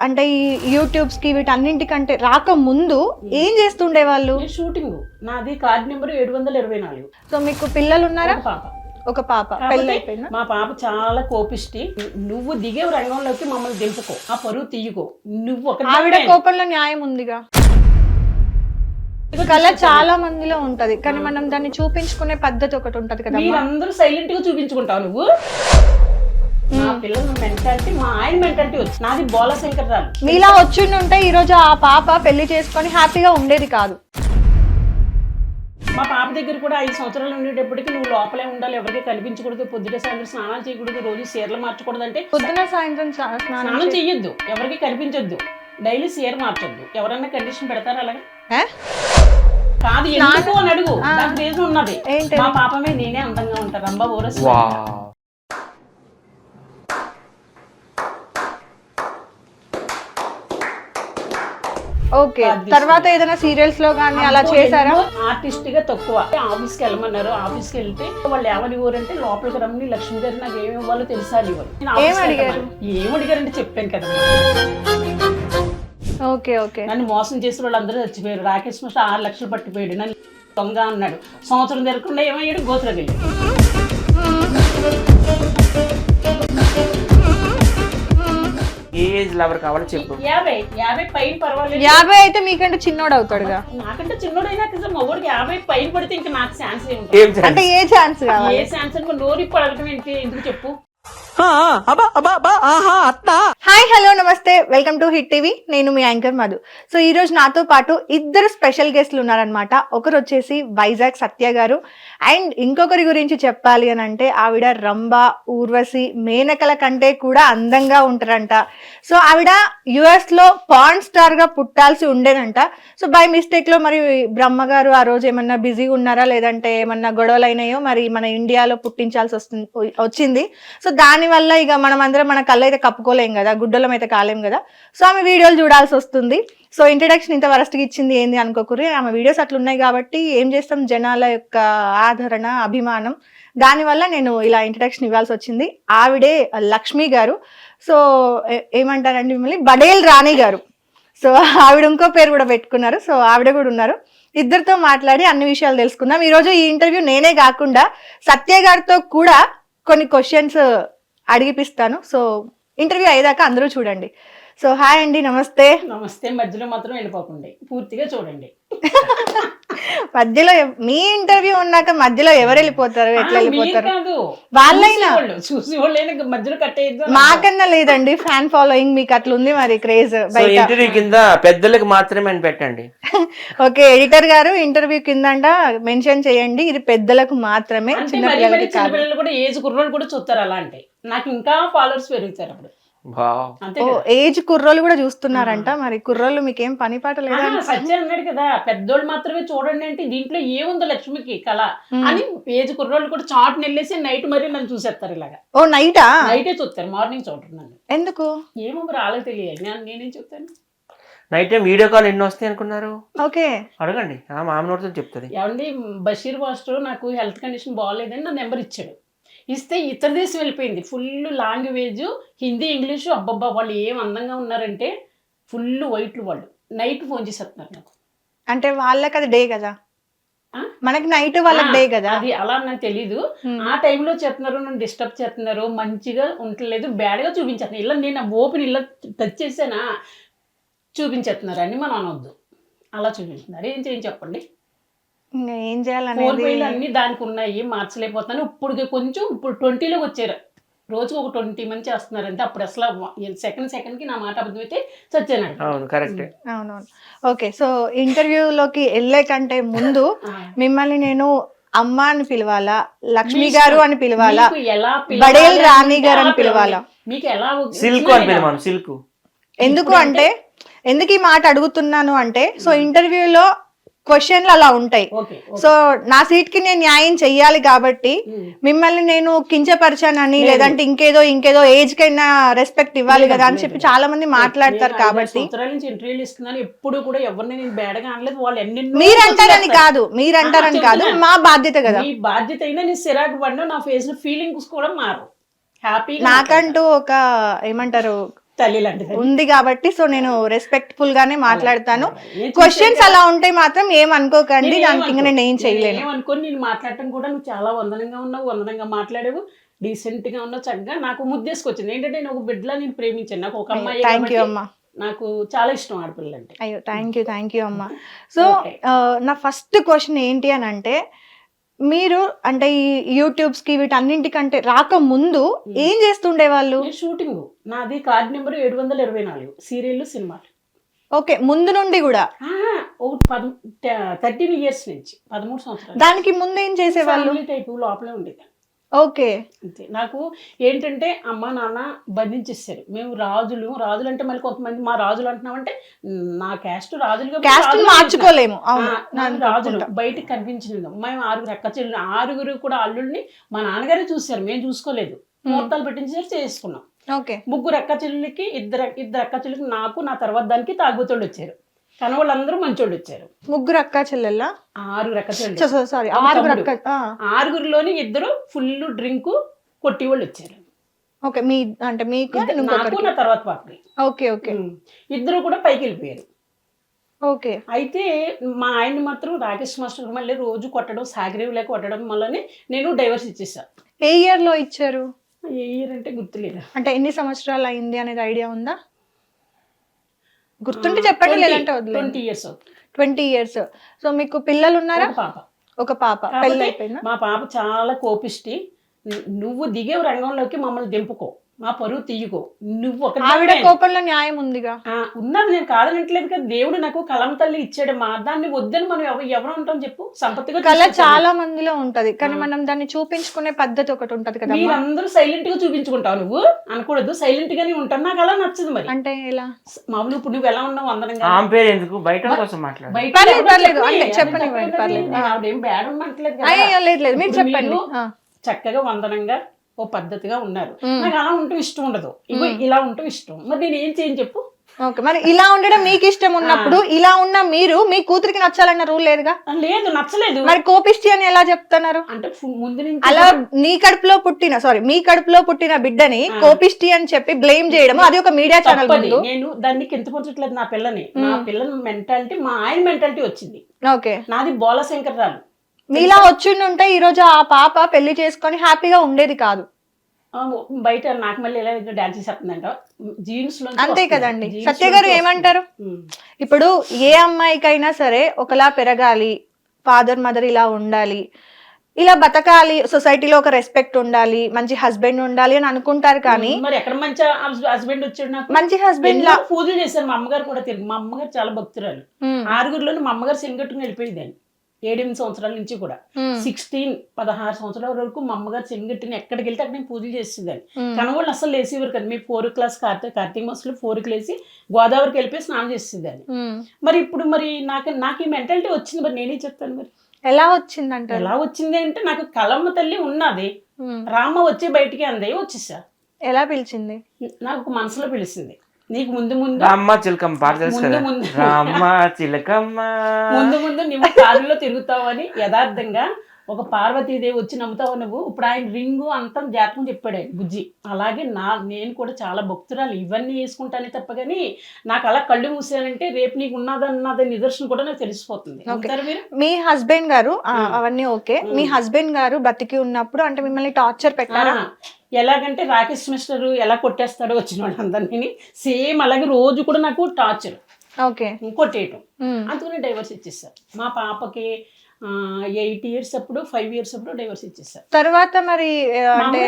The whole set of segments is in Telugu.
అంటే ఈ యూట్యూబ్స్ కి వీటన్నింటికంటే రాక ముందు ఏం చేస్తుండే వాళ్ళు? షూటింగ్ నాది కార్డ్ నెంబర్ 724. సో మీకు పిల్లలు ఉన్నారా? పాప. ఒక పాప. పెళ్ళి అయిపోయిందా? మా పాప చాలా కోపిష్టి. నువ్వు దిగే రంగంలోకి మమ్మల్ని దింపుకో, ఆ పరువు తీయకో. నువ్వు ఒక ఆవిడ కోపంలో న్యాయం ఉందిగా. కళ చాలా మందిలో ఉంటది, కానీ మనం దాన్ని చూపించుకునే పద్ధతి ఒకటి ఉంటది కదా. మీరందరూ సైలెంట్ గా చూపించుకుంటావు. నువ్వు మా పిల్లల మెంటాలిటీ, మా ఆయన మెంటాలిటీ వచ్చి నాది బోల శంకర్రాలు. మీలా వచ్చిండుంటే ఈ రోజు ఆ పాప పెళ్లి చేసుకొని హ్యాపీగా ఉండేది కాదు. మా పాప దగ్గర కూడా 5 సంవత్సరాలు ఉండేటప్పటికి నువ్వు లోపలే ఉండాలి, ఎవరికి కనిపించకూడదు, పొద్దున సాయంత్రం స్నానాలు చేయకూడదు, రోజు చీరలు మార్చకూడదు అంటే పొద్దున సాయంత్రం స్నానం చెయ్యొద్దు, ఎవరికి కనిపించొద్దు, డైలీ చీర మార్చొద్దు. ఎవరన్నా కండిషన్ పెడతారా అలాగా? కాదు, ఎందుకు అని అడుగు. దానికి రీజన్ ఉన్నది. మా పాపమే నేనే అందంగా ఉంటాను. రంభా ఓరస్. ఓకే, తర్వాత ఏదైనా సీరియల్స్ లో గానీ అలా చేశారా? ఆర్టిస్ట్ గా తక్కువ. ఆఫీస్కి వెళ్ళమన్నారు, ఆఫీస్కి వెళ్తే వాళ్ళు ఎవరి ఊరంటే లోపలికి రమ్మని లక్ష్మి గారు నాకు ఏమి ఇవ్వాలో తెలుసా అని ఏమడిగారంటే చెప్పాను కదా. Okay okay. నన్ను మోసం చేసిన వాళ్ళందరూ చచ్చిపోయారు. రాకేష్ మాస్టర్ 6 లక్షలు పట్టిపోయాడు. నన్ను దొంగ అన్నాడు. సంవత్సరం జరగకుండా ఏమయ్యాడు, గోతులోకి వెళ్ళాడు. ఏజ్ లవర్ కావాలో చెప్పు. 50 పైన పర్వాలేదు. 50 అయితే మీకంటే చిన్నోడు అవుతాడుగా. నాకంటే చిన్నోడైనా కదా మగోడికి 50 పైన పడితే ఇంకా నాకు ఛాన్స్ అంటే ఏ ఛాన్స్ కావాలి? ఏ ఛాన్స్ అని నోరు పడగటం ఏంటి? ఎందుకు చెప్పు. హాయ్ హలో నమస్తే, వెల్కమ్ టు హిట్ టీవీ. నేను మీ యాంకర్ మధు. సో ఈ రోజు నాతో పాటు ఇద్దరు స్పెషల్ గెస్ట్లు ఉన్నారనమాట. ఒకరు వచ్చేసి వైజాగ్ సత్య గారు, అండ్ ఇంకొకరి గురించి చెప్పాలి అని అంటే ఆవిడ రంభ, ఊర్వశి, మేనకల కంటే కూడా అందంగా ఉంటారంట. సో ఆవిడ యుఎస్ లో పాన్ స్టార్ గా పుట్టాల్సి ఉండేనంట. సో బై మిస్టేక్ లో మరి బ్రహ్మ గారు ఆ రోజు ఏమన్నా బిజీగా ఉన్నారా, లేదంటే ఏమన్నా గొడవలు అయినాయో మరి మన ఇండియాలో పుట్టించాల్సి వచ్చింది. సో దానివల్ల ఇక మనం అందరం మన కళ్ళు అయితే కప్పుకోలేం కదా, గుడ్డలం అయితే కాలేం కదా. సో ఆమె వీడియోలు చూడాల్సి వస్తుంది. సో ఇంట్రడక్షన్ ఇంత వరస్ట్గా ఇచ్చింది ఏంది అనుకోకూరి, ఆమె వీడియోస్ అట్లున్నాయి కాబట్టి ఏం చేస్తాం, జనాల యొక్క ఆదరణ, అభిమానం, దానివల్ల నేను ఇలా ఇంట్రడక్షన్ ఇవ్వాల్సి వచ్చింది. ఆవిడే లక్ష్మి గారు. సో ఏమంటారండి మిమ్మల్ని, బడేల్ రాణి గారు. సో ఆవిడ ఇంకో పేరు కూడా పెట్టుకున్నారు. సో ఆవిడ కూడా ఉన్నారు. ఇద్దరితో మాట్లాడి అన్ని విషయాలు తెలుసుకుందాం. ఈరోజు ఈ ఇంటర్వ్యూ నేనే కాకుండా సత్య గారితో కూడా కొన్ని క్వశ్చన్స్ అడిగిపిస్తాను. సో ఇంటర్వ్యూ అయ్యేదాకా అందరూ చూడండి. సో హాయ్ అండి, నమస్తే. నమస్తే. మధ్యలో మాత్రం వెళ్ళిపోకండి, పూర్తిగా చూడండి. మధ్యలో మీ ఇంటర్వ్యూ ఉన్నాక మధ్యలో ఎవరు వెళ్ళిపోతారు, ఎట్లా వెళ్ళిపోతారు? వాళ్ళైనా చూసి మధ్యలో కట్టేయద్దు. మాకన్నా లేదండి ఫ్యాన్ ఫాలోయింగ్, మీకు అట్లా ఉంది మరి క్రేజ్. ఇంటర్వ్యూ కింద పెద్దలకు మాత్రమే అని పెట్టండి. ఓకే, ఎడిటర్ గారు ఇంటర్వ్యూ కింద మెన్షన్ చేయండి, ఇది పెద్దలకు మాత్రమే, చిన్నపిల్లలు కూడా, ఏజ్ కుర్రోళ్ళు కూడా చూస్తారు. అలా అంటే నాకు ఇంకా ఫాలోవర్స్ పెరుగుతారు అప్పుడు. ఏజ్ కుర్రోళ్ళు కూడా చూస్తున్నారంట. మరి కుర్రోళ్ళు మీకేం పని పాట లేదా? సత్య అన్నాడు కదా, పెద్దోళ్ళు మాత్రమే చూడండి అంటే దీంట్లో ఏముందో లక్ష్మికి కళ అని ఏజ్ కుర్రోళ్ళు కూడా చాట్ నెల్లేసి నైట్ మరీ నన్ను చూసేస్తారు ఇలాగా. ఓ నైటా? నైటే చూస్తారు, మార్నింగ్ చూడరు నన్ను. ఎందుకు ఏమో మరి వాళ్ళకి తెలియదు, నేనేం చెప్తాను. నైట్ టైం వీడియో కాల్ ఎన్ని వస్తాయి అనుకున్నారు? ఓకే అడగండి, మామ నోటితో చెప్తుంది. ఏమండి, బషీర్ మాస్టర్ నాకు హెల్త్ కండిషన్ బాగాలేదని నా నెంబర్ ఇచ్చాడు. ఇస్తే ఇతర దేశం వెళ్ళిపోయింది. Full language, Hindi, English. అబ్బబ్బా, వాళ్ళు ఏం అందంగా ఉన్నారంటే ఫుల్ వైట్లు. వాళ్ళు నైట్ ఫోన్ చేసేస్తున్నారు నాకు. అంటే వాళ్ళకి అది డే కదా, మనకి నైట్ వాళ్ళకి డే కదా. అది అలా నాకు తెలీదు. ఆ టైంలో చేస్తున్నారు, నన్ను డిస్టర్బ్ చేస్తున్నారు, మంచిగా ఉండలేదు, బ్యాడ్గా చూపించేస్తున్నారు. ఇలా నేను ఓపెన్ ఇలా టచ్ చేసానా చూపించేస్తున్నారు అని మనం అనవద్దు. అలా చూపించుతున్నారు. ఏం చేయండి చెప్పండి. ఇంకా ఏం చేయాలని అన్ని దానికి ఉన్నాయి, మార్చలేకపోతున్నాను. ఇప్పుడు కొంచెం ఇప్పుడు 20లోకి వచ్చారు. రోజుకు ఒక 20 మంది చేస్తున్నారు అంటే అప్పుడు అసలు సెకండ్ కి నా మాట అబద్ధమైతే చచ్చానండి. అవునవును. ఓకే, సో ఇంటర్వ్యూలోకి వెళ్ళే కంటే ముందు మిమ్మల్ని నేను అమ్మ అని పిలవాలా, లక్ష్మి గారు అని పిలవాలా, బడేల్ రాణి గారు అని పిలవాలా? మీకు ఎలా సిల్క్ అని పిలవాలి. సిల్క్ ఎందుకు అంటే, ఎందుకు ఈ మాట అడుగుతున్నాను అంటే, సో ఇంటర్వ్యూలో క్వశ్చన్లు అలా ఉంటాయి. సో నా సీట్ కి నేను న్యాయం చెయ్యాలి కాబట్టి మిమ్మల్ని నేను కించపరిచానని, లేదంటే ఇంకేదో ఏజ్ కైనా రెస్పెక్ట్ ఇవ్వాలి కదా అని చెప్పి చాలా మంది మాట్లాడతారు. కాబట్టి ఎప్పుడు కూడా ఎవరిని బేడగా అనలేదు. వాళ్ళు మీరంటారని కాదు, మా బాధ్యత కదా. మీ బాధ్యత అయినా నేను సిరాకు పడినా నా ఫేస్ లో ఫీలింగ్స్ కూడా మారు. హ్యాపీ నాకంటూ ఒక ఏమంటారు తల్లి లాంటిది ఉంది కాబట్టి సో నేను రెస్పెక్ట్ఫుల్ గానే మాట్లాడతాను. నేను క్వశ్చన్స్ అలా ఉంటే మాత్రం ఏం అనుకోకండి, దానికి ఇంకా నేను ఏం చేయలేను. ఏమనుకోని నేను మాట్లాడటం కూడా నువ్వు చాలా వందనంగా ఉన్నావు, వందనంగా మాట్లాడావు, డీసెంట్ గా ఉన్నావు, చక్కగా నాకు ముద్దేసుకొచ్చింది. ఏంటంటే నేను ఒక బిడ్డలా నేను ప్రేమించాను. నాకు ఒక అమ్మాయి థ్యాంక్ యూ కాబట్టి అమ్మా. నాకు చాలా ఇష్టం ఆడపిల్లలు అంటే. అయ్యో థ్యాంక్ యూ అమ్మా. So Okay. నా ఫస్ట్ క్వశ్చన్ ఏంటి అని అంటే, మీరు అంటే ఈ యూట్యూబ్స్ కి వీటన్నింటికంటే రాకముందు ఏం చేస్తుండే వాళ్ళు? నేను షూటింగ్ నాది కార్డ్ నెంబర్ 724 సీరియల్ సినిమాలు. ఓకే, ముందు నుండి కూడా? ఒక 13 years నుంచి 13 సంవత్సరాలు. దానికి ముందు ఏం చేసేవాళ్ళు? ఫ్యామిలీ టైపు లోపలే ఉండేది ఓకే. అంతే. నాకు ఏంటంటే అమ్మ నాన్న బంధించేస్తారు. మేము రాజులు అంటే మళ్ళీ కొంతమంది మా రాజులు అంటున్నామంటే నా క్యాస్ట్ రాజులు కాబట్టి క్యాస్ట్ రాజులు మార్చుకోలేము. అవును, నాకు రాజులు బయటికి కనిపించలేదు. మేము 6 అక్క చెల్లెలు, 6 కూడా అల్లుల్ని మా నాన్నగారే చూశారు, మేము చూసుకోలేదు. ముహూర్తాలు పెట్టించేసి చేసుకున్నాం. ఓకే. 3 అక్క చెల్లెలకి ఇద్దరు అక్క చెల్లెలకి నాకు నా తర్వాత దానికి తాగుతోళ్ళు వచ్చారు. కానీ వాళ్ళందరూ మంచోళ్ళు వచ్చారు. 3 అక్క చెల్లెళ్ళ? 6 అక్క చెల్లెలు. సారీ, ఒక 6 తమ్ముడు. అక్క. 6లోని 2 ఫుల్ డ్రింక్ కొట్టి వాళ్ళు వచ్చారు. ఓకే, మీ అంటే మీకు నాకు నా తర్వాత పాపకి. Okay okay. 2 కూడా పైకి వెళ్ళిపోయారు. ఓకే. అయితే మా ఆయన్ని మాత్రం రాకేష్ మాస్టర్ మళ్ళీ రోజు కొట్టడం, సాగరేవులే కొట్టడం వల్లనే నేను డైవర్స్ ఇచ్చేసా. ఏ ఇయర్ లో ఇచ్చారు? ఏ ఇయర్ అంటే గుర్తులేదు. అంటే ఎన్ని సంవత్సరాలు అయింది అనేది ఐడియా ఉందా? గుర్తుంటే చెప్పండి, లేదంటే 20 years. 20 years. సో మీకు పిల్లలు ఉన్నారా? ఒక పాప. ఒక పాప. పెళ్ళి అయిపోయిందా? మా పాప చాలా కోపిష్టి. నువ్వు దిగే రంగంలోకి మమ్మల్ని దింపుకో, మా పరువు తీయకో. నువ్వు ఒక ఆవిడ కోపంలో న్యాయం ఉందిగా. ఉన్నది, నేను కాదనట్లేదు కదా. దేవుడు నాకు కలం తల్లి ఇచ్చాడు. మా దాన్ని వద్దని మనం ఎవరు ఉంటాం చెప్పు? సంపత్తిగా కళ చాలా మందిలో ఉంటది, కానీ మనం దాన్ని చూపించుకునే పద్ధతి ఒకటి ఉంటది కదా. మీరందరూ సైలెంట్ గా చూపించుకుంటావు, నువ్వు అనకూడదు. సైలెంట్ గానే ఉంటాను, నాకు అలా నచ్చదు. మరి అంటే ఎలా? మామూలు ఇప్పుడు నువ్వు ఎలా ఉన్నావు వందనంగా, ఆమె పేరు ఎందుకు బయట కోసం మాట్లాడు. బయట పర్లేదు, ఎవరో పర్లేదు. చెప్పని, అంటే చెప్పండి, చెప్పని, పర్లేదు. నేను ఆవిడేం బ్యాడ్ ఉండట్లేదు కదా. అయ్యో లేదు లేదు, మీరు ఇప్పుడు చెప్పండి. మీరు చక్కగా వందనంగా ఓ పద్ధతిగా ఉన్నారు. నాకు అలా ఉంటూ ఇష్టం ఉండదు, ఇగో ఇలా ఉంటూ ఇష్టం. మరి నేను ఏం చేయను చెప్పు? ఓకే, మరి ఇలా ఉండడం మీకు ఇష్టం ఉన్నప్పుడు ఇలా ఉన్న మీరు మీ కూతురికి నచ్చాలన్న రూల్ లేదుగా? లేదు, నచ్చలేదు. మరి కోపిష్టి అని ఎలా చెప్తున్నారు? అంటే ముందు నుంచి అలా మీ కడుపులో పుట్టిన బిడ్డని కోపిష్టి అని చెప్పి బ్లేమ్ చేయడం, అది ఒక మీడియా ఛానల్ ముందు. నేను దాన్ని కింద పొంచట్లేదు నా పిల్లని. నా పిల్లల మెంటాలిటీ మా ఆయన మెంటాలిటీ వచ్చింది. ఓకే. నాది బోల శంకర్రాలు. మీలా వచ్చిండుంటే ఈ రోజు ఆ పాప పెళ్లి చేసుకొని హ్యాపీగా ఉండేది కాదు. బయట నాకు మళ్ళీ ఎలా డాన్స్ చేస్తుందంట జీన్స్ లో. అంతే కదండి. సత్య గారు ఏమంటారు? ఇప్పుడు ఏ అమ్మాయికైనా సరే ఒకలా పెరగాలి, ఫాదర్ మదర్ ఇలా ఉండాలి, ఇలా బతకాలి, సొసైటీలో ఒక రెస్పెక్ట్ ఉండాలి, మంచి హస్బెండ్ ఉండాలి అని అనుకుంటారు. కానీ మరి ఎక్కడ మంచి హస్బెండ్ వచ్చాడు నాకు? మంచి హస్బెండ్ లా పూజలు చేశారు. మా అమ్మగారు కూడా తిరిగి, మా అమ్మగారు చాలా భక్తురాలు. 6 మా అమ్మగారు సెంగట్టుకుని వెళ్ళిపోయింది. 7-8 సంవత్సరాల నుంచి కూడా 16 సంవత్సరాల వరకు మా అమ్మగారు చెంగట్టిని ఎక్కడికి వెళ్తే అక్కడ నేను పూజలు చేసేదాన్ని. కనవాళ్ళు అసలు లేసేవారు కదా. మీ 4 క్లాస్ కార్తీక మాసంలో 4కి లేసి గోదావరికి వెళ్ళిపోయి స్నానం చేసేదాన్ని. మరి ఇప్పుడు మరి నాకు ఈ మెంటాలిటీ వచ్చింది. మరి నేనే చెప్తాను. మరి ఎలా వచ్చిందంట? ఎలా వచ్చింది అంటే నాకు కలమ్మ తల్లి ఉన్నది, రామ్మ వచ్చి బయటికి అందే వచ్చేసా. ఎలా పిలిచింది? నాకు మనసులో పిలిచింది. నీకు ముందు రామ్మ చిలకమ్మ పాట తెలుసు కదా. రామ్మ చిలకమ్మ ముందు నువ్వు కారులో తిరుగుతావని యథార్థంగా ఒక పార్వతీదేవి వచ్చి నమ్ముతావు నువ్వు. ఇప్పుడు ఆయన రింగు అంతా జాతకం చెప్పాడు ఆయన బుజ్జి. అలాగే నేను కూడా చాలా భక్తురాలు, ఇవన్నీ వేసుకుంటానే తప్ప కానీ నాకు అలా కళ్ళు మూసానంటే రేపు నీకు ఉన్నదన్నది నిదర్శనం కూడా నాకు తెలిసిపోతుంది. మీరు మీ హస్బెండ్ గారు అవన్నీ ఓకే, మీ హస్బెండ్ గారు బతికి ఉన్నప్పుడు అంటే మిమ్మల్ని టార్చర్ పెట్టారా? ఎలాగంటే రాకేష్ మిస్టర్ ఎలా కొట్టేస్తాడో వచ్చిన వాళ్ళందరినీ సేమ్ అలాగే రోజు కూడా నాకు టార్చర్, ఓకే, కొట్టేయటం. అందుకని డైవర్స్ ఇచ్చేసారు. మా పాపకి 8 years అప్పుడు 5 years అప్పుడు డైవర్స్ ఇచ్చేసారు. తర్వాత మరి అంటే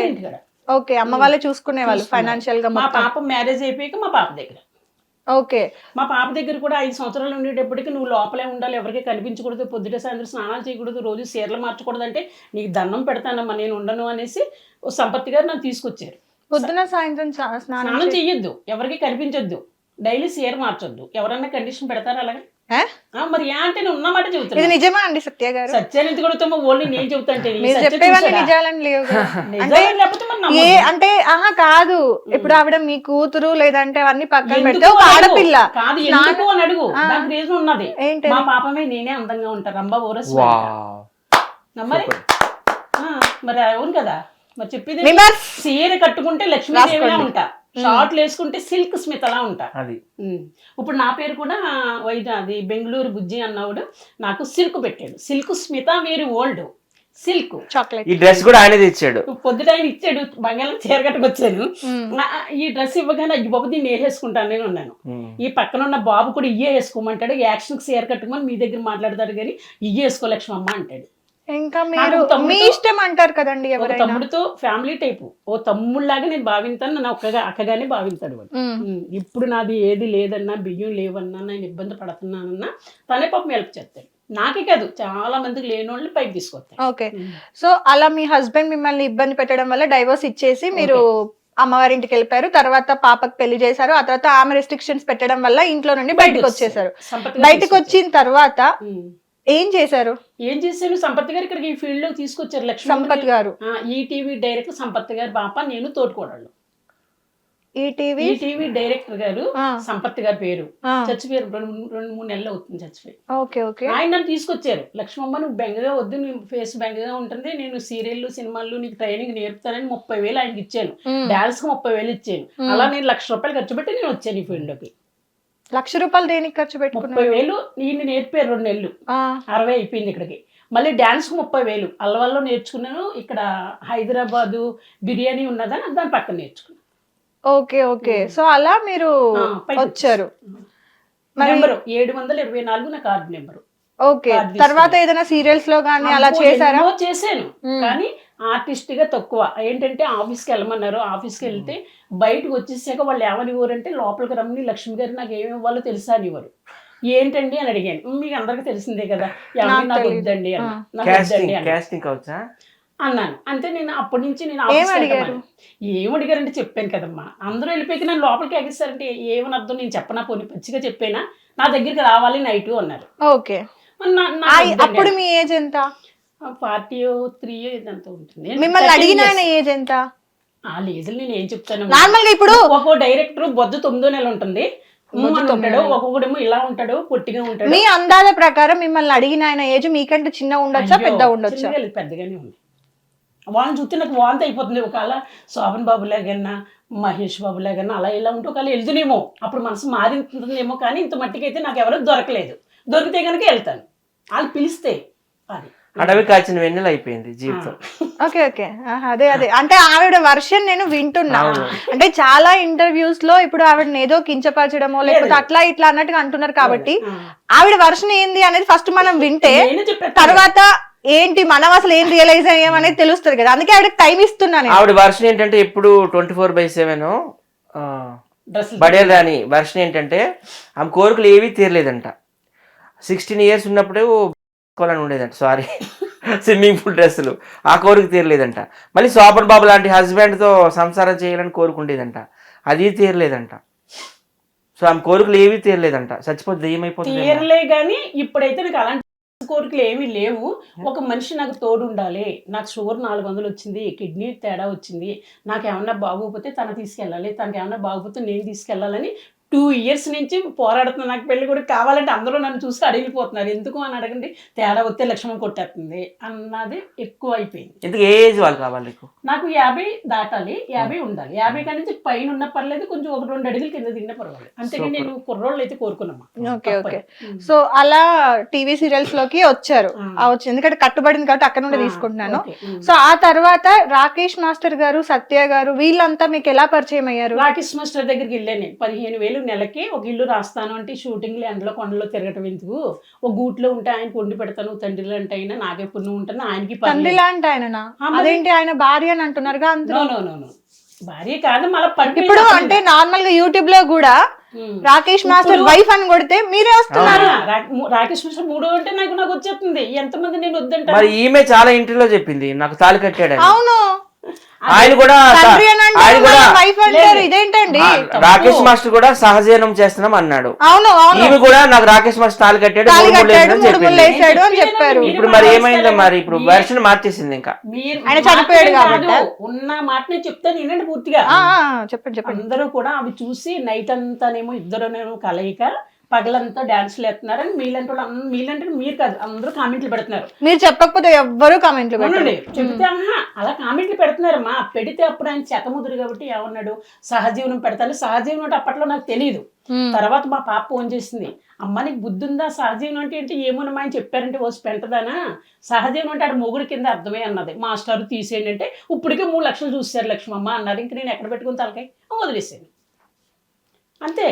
ఓకే, అమ్మ వాళ్ళే చూసుకునే వాళ్ళు ఫైనాన్షియల్ గా. మా పాప మ్యారేజ్ అయిపోయాక మా పాప దగ్గర, ఓకే, మా పాప దగ్గర కూడా 5 సంవత్సరాలు ఉండేటప్పటికి నువ్వు లోపలే ఉండాలి, ఎవరికి కనిపించకూడదు, పొద్దుట సాయంత్రం స్నానాలు చేయకూడదు, రోజు చీరలు మార్చకూడదు, అంటే నీకు దండం పెడతానమ్మా నేను ఉండను అనేసి సంపత్తి గారు నన్ను తీసుకొచ్చారు. పొద్దున సాయంత్రం స్నానం చెయ్యొద్దు, ఎవరికి కనిపించొద్దు, డైలీ చీర మార్చొద్దు. ఎవరన్నా కండిషన్ పెడతారా అలాగే? మరి అంటే నేను ఉన్నమాట చెబుతాను. ఇది నిజమా అండి సత్య గారు? సత్యాన్ని ఎందుకు అడుగుతామో, ఓన్లీ నేను చెబుతాంటే చెప్పేవన్నీ నిజాలని లేవు. అంటే ఆహా కాదు, ఇప్పుడు ఆవిడ మీ కూతురు లేదంటే అవన్నీ పక్కన పెడితే ఒక ఆడపిల్ల కాదు ఎందుకు అని అడుగు. దానికి రీజన్ ఉన్నది. మా పాపమే నేనే అందంగా ఉంటా, రంభా ఓరస్. మరి అవును కదా, మరి చెప్పేది చీర కట్టుకుంటే లక్ష్మీదేవిలా ఉంటా. షార్ట్లు వేసుకుంటే సిల్క్ స్మితలా ఉంటా. అది ఇప్పుడు నా పేరు కూడా అది బెంగళూరు బుజ్జి అన్నవాడు నాకు సిల్క్ పెట్టాడు. సిల్క్ స్మిత వేరు ఓల్డ్ సిల్క్ చాక్లెట్. ఈ డ్రెస్ కూడా ఆయనే తెచ్చాడు. పొద్దుట ఆయన ఇచ్చాడు, బంగాళం చీర కట్టుకొచ్చాను. ఈ డ్రెస్ ఇవ్వగానే అయ్యి బాబు దీన్ని వేసేసుకుంటాను నేను ఉన్నాను. ఈ పక్కన ఉన్న బాబు కూడా ఇయ్యే వేసుకోమంటాడు, యాక్షన్కి చీర కట్టుకోమని మీ దగ్గర మాట్లాడతాడు కానీ ఇయ్యే వేసుకో లక్ష్మమ్మ అంటాడు. ఇంకా మీరు మీ ఇష్టం అంటారు కదండి ఎవరైనా. తమ్ముడితో ఫ్యామిలీ టైపు, ఓ తమ్ముళ్ళలాగా నేను భావింతాను, నన్ను అక్కగానే భావింతాడు వాడు. ఇప్పుడు నాది ఏది లేదన్నా, బియ్యం లేవన్నా, నేను ఇబ్బంది పడుతున్నానన్నా తనే పాపం హెల్ప్ చేస్తాడు. నాకే కాదు చాలా మందికి లేని వాళ్ళు పైకి తీసుకొస్తాయి. ఓకే, సో అలా మీ హస్బెండ్ మిమ్మల్ని ఇబ్బంది పెట్టడం వల్ల డైవోర్స్ ఇచ్చేసి మీరు అమ్మవారి ఇంటికి వెళ్ళిపోయారు. తర్వాత పాపకు పెళ్లి చేశారు. ఆ తర్వాత ఆమె రెస్ట్రిక్షన్స్ పెట్టడం వల్ల ఇంట్లో నుండి బయటకు వచ్చేసారు. బయటకు వచ్చిన తర్వాత ఏం చేశారు? ఏం చేశాను, సంపత్ గారు ఇక్కడికి ఈ ఫీల్డ్ లో తీసుకొచ్చారు. లక్ష్మీ సంపత్ గారు ఈటీవీ డైరెక్టర్ సంపత్ గారు పాప, నేను తోడుకోడాళ్ళు. ఈటీవీ డైరెక్టర్ గారు సంపత్ గారి పేరు, చచ్చిపోయారు 2-3 నెలలు అవుతుంది చచ్చిపోయి. ఆయన నన్ను తీసుకొచ్చారు. లక్ష్మమ్మ నువ్వు బెంగగా వద్దు, నీ ఫేస్ బెంగగా ఉంటుంది, నేను సీరియల్లు సినిమాలు నీకు ట్రైనింగ్ నేర్పుతానని 30,000 ఆయనకి ఇచ్చాను. డాన్స్ కు 30,000 ఇచ్చాను. అలా నేను ₹1,00,000 ఖర్చు పెట్టి నేను వచ్చాను ఈ ఫీల్డ్ లోకి. ₹1,00,000 దేనికి ఖర్చు పెట్టుకున్నారు? 30,000 ఈయన నేర్పారు 2 నెలలు, 60 అయిపోయింది ఇక్కడికి. మళ్ళీ డాన్స్ కు 30,000 అల్లవల్లో నేర్చుకున్నాను. ఇక్కడ హైదరాబాదు బిర్యానీ ఉన్నదని దాని పక్కన నేర్చుకున్నాను. ఓకే ఓకే, సో అలా మీరు వచ్చారు. నెంబరు 724 నా కార్డు నెంబరు. ఓకే, తర్వాత ఏదైనా సీరియల్స్ లో గానీ అలా చేశారా? చేశాను కానీ ఆర్టిస్ట్ గా తక్కువ. ఏంటంటే ఆఫీస్కి వెళ్ళమన్నారు. ఆఫీస్కి వెళ్తే బయటకు వచ్చేసాక వాళ్ళు ఏమనివ్వరంటే లోపలికి రమ్మని లక్ష్మి గారు నాకు ఏమి ఇవ్వాలో తెలుసా అనివ్వరు. ఏంటండి అని అడిగాను. మీకు అందరికి తెలిసిందే కదా, నాకు వద్దండి అన్నాను. అంతే. నేను అప్పటి నుంచి నేను ఏమడిగారంటే చెప్పాను కదమ్మా, అందరూ వెళ్ళిపోయి నన్ను లోపలికి ఎగిస్తారంటే ఏమని అర్థం, నేను చెప్పనా, పోనీ పచ్చిగా చెప్పేనా, నా దగ్గరికి రావాలి నైట్ అన్నారు. ఓకే, అప్పుడు మీ ఏజ్ ఎంత? 43 ఇదంతా ఉంటుంది. మిమ్మల్ని అడిగిన ఏజ్ ఎంత? ఆ లేదు, నేను ఏం చెప్తాను, నార్మల్గా ఇప్పుడు ఒక్కో డైరెక్టర్ బొద్దు 9 నెలలు ఉంటుంది, ఉంటాడు, ఒక్కొక్కడేమో ఇలా ఉంటాడు, పొట్టిగా ఉంటాడు. మీ అందాల ప్రకారం మిమ్మల్ని అడిగిన ఆయన ఏజ్ మీకంటే చిన్న ఉండొచ్చా పెద్ద ఉండొచ్చా? పెద్దగానే ఉంది. వాళ్ళని చూస్తే నాకు వాంతి అయిపోతుంది. ఒకవేళ శోభన్ బాబు లాగన్నా, మహేష్ బాబు లాగన్నా అలా ఇలా ఉంటే ఒకవేళ వెళ్తునేమో, అప్పుడు మనసు మారింటుందేమో. కానీ ఇంత మట్టికైతే నాకు ఎవరు దొరకలేదు. దొరికితే కనుక వెళ్తాను, వాళ్ళు పిలిస్తే. అది అడవి కాచిన వెన్నెల అయిపోయింది జీవితం. ఓకే ఓకే, అదే అదే అంటే ఆవిడ వర్షన్ నేను వింటున్నా. అంటే చాలా ఇంటర్వ్యూస్ లో ఇప్పుడు ఆవిడని ఏదో కించపరచడమో లేకపోతే అట్లా ఇట్లా అన్నట్టుగా అంటున్నారు. కాబట్టి ఆవిడ వర్షన్ ఏంది అనేది ఫస్ట్ మనం వింటే తర్వాత ఏంటి మనం అసలు ఏం రియలైజ్ అయ్యామనేది తెలుస్తుంది కదా. అందుకే ఆవిడకి టైం ఇస్తున్నాను. ఆవిడ వర్షన్ ఏంటంటే ఎప్పుడు 24/7 బడేల్ రాని వర్షన్ ఏంటంటే ఆమె కోరికలు ఏవీ తీరలేదంట. 16 years ఉన్నప్పుడు అని ఉండేదంట, సారీ స్విమ్మింగ్ పూల్ డ్రెస్సులు, ఆ కోరిక తీరలేదంట. మళ్ళీ శోభన్ బాబు లాంటి హస్బెండ్తో సంసారం చేయాలని కోరుకుండేదంట, అది తీరలేదంట. సో ఆమె కోరికలు ఏవీ తీరలేదంట, చచ్చిపోతే దెయ్యమైపోతుంది. తీరలే కానీ ఇప్పుడైతే నాకు అలాంటి కోరికలు ఏమీ లేవు. ఒక మనిషి నాకు తోడు ఉండాలి. నాకు షుగర్ 400 వచ్చింది, కిడ్నీ తేడా వచ్చింది, నాకు ఏమన్నా బాగోకపోతే తన తీసుకెళ్ళాలి, తనకి ఏమన్నా బాగోకపోతే నేను తీసుకెళ్ళాలని 2 years నుంచి పోరాడుతున్నాను. నాకు పెళ్లి కూడా కావాలంటే అందరూ నన్ను చూసి అడిగిపోతున్నారు. ఎందుకు అని అడగండి, తేడా వస్తే లక్ష్మం కొట్టేస్తుంది అన్నది ఎక్కువ అయిపోయింది. ఎందుకు ఏ ఏజ్ వాళ్ళు కావాలి? నాకు 50 దాటాలి, 50 ఉండాలి. 50 కాడి నుంచి పైన ఉన్న పర్లేదు, కొంచెం 1-2 అడుగులు కింద దిగిన పర్వాలేదు. అంతేగాని నేను కుర్రోళ్ళు అయితే కోరుకున్నామా. ఓకే ఓకే, సో అలా టీవీ సీరియల్స్ లోకి వచ్చారు. ఎందుకంటే కట్టుబడింది కాబట్టి అక్కడ నుండి తీసుకుంటున్నాను. సో ఆ తర్వాత రాకేష్ మాస్టర్ గారు, సత్య గారు వీళ్ళంతా మీకు ఎలా పరిచయం అయ్యారు? రాకేష్ మాస్టర్ దగ్గరికి వెళ్ళాను నేను. 15,000 నెలకి ఒక ఇల్లు రాస్తాను అంటే షూటింగ్లు ఎండలో కొండలో తిరగటం ఎందుకు, ఒక గూట్లో ఉంటే ఆయన వండి పెడతాను, తండ్రి లాంటి అయినా నాకే పుణ్యం ఉంటాను, ఆయనకి తండ్రి లాంటి ఆయన. అదేంటి ఆయన భార్య అని అంటున్నారుగా? భార్య కాదు మళ్ళీ పండు. ఇప్పుడు అంటే నార్మల్ గా యూట్యూబ్ లో కూడా రాకేష్ మాస్టర్ వైఫ్ అని కొడితే మీరే వస్తున్నారు. రాకేష్ మాస్టర్ 3 అంటే నాకు వచ్చేస్తుంది. ఎంతమంది నేను వద్దంటా. మరి ఈమె చాలా ఇంటర్వ్యూలో చెప్పింది నాకు తాళి కట్టాడు. అవును, ఆయన కూడా ఇదేంటండి రాకేష్ మాస్టర్ కూడా సహజీవనం చేస్తున్నాం అన్నాడు. అవును, ఈమె కూడా నాకు రాకేష్ మాస్టర్ తాళి కట్టాడు అని చెప్పారు. ఇప్పుడు మరి ఏమైందో మరి ఇప్పుడు వెర్షన్ మార్చేసింది. ఇంకా ఆయన చనిపోయాడు కాబట్టి ఉన్న మాట నేను చెప్తాను ఏంటంటే పూర్తిగా చెప్పండి. అందరూ కూడా అవి చూసి నైట్ అంతానేమో ఇద్దరునేమో కలయిక పగలంతా డాన్సులు వేస్తున్నారని మీలాంటి వాళ్ళు మీలాంటి మీరు కాదు అందరూ కామెంట్లు పెడుతున్నారు. మీరు చెప్పకపోతే ఎవ్వరూ కామెంట్లు అవునండి, పెట్టండి. చెబితే అలా కామెంట్లు పెడుతున్నారమ్మా. పెడితే అప్పుడు ఆయన చెతముదురు కాబట్టి ఏమన్నాడు, సహజీవనం పెడతాను. సహజీవనం అంటే అప్పట్లో నాకు తెలియదు. తర్వాత మా పాప ఫోన్ చేసింది, అమ్మ నీకు బుద్ధి ఉందా, సహజీవనం అంటే ఏంటి, ఏమోనమ్మా ఆయన చెప్పారంటే వచ్చి పెంటదానా, సహజీవనం అంటే ఆడ మొగుడు కింద అర్థమే అన్నది. మాస్టర్ తీసేయండి అంటే ఇప్పటికే 3 లక్షలు చూసారు లక్ష్మమ్మ అన్నారు. ఇంక నేను ఎక్కడ పెట్టుకుని తలకాయ వదిలేసాను అంతే.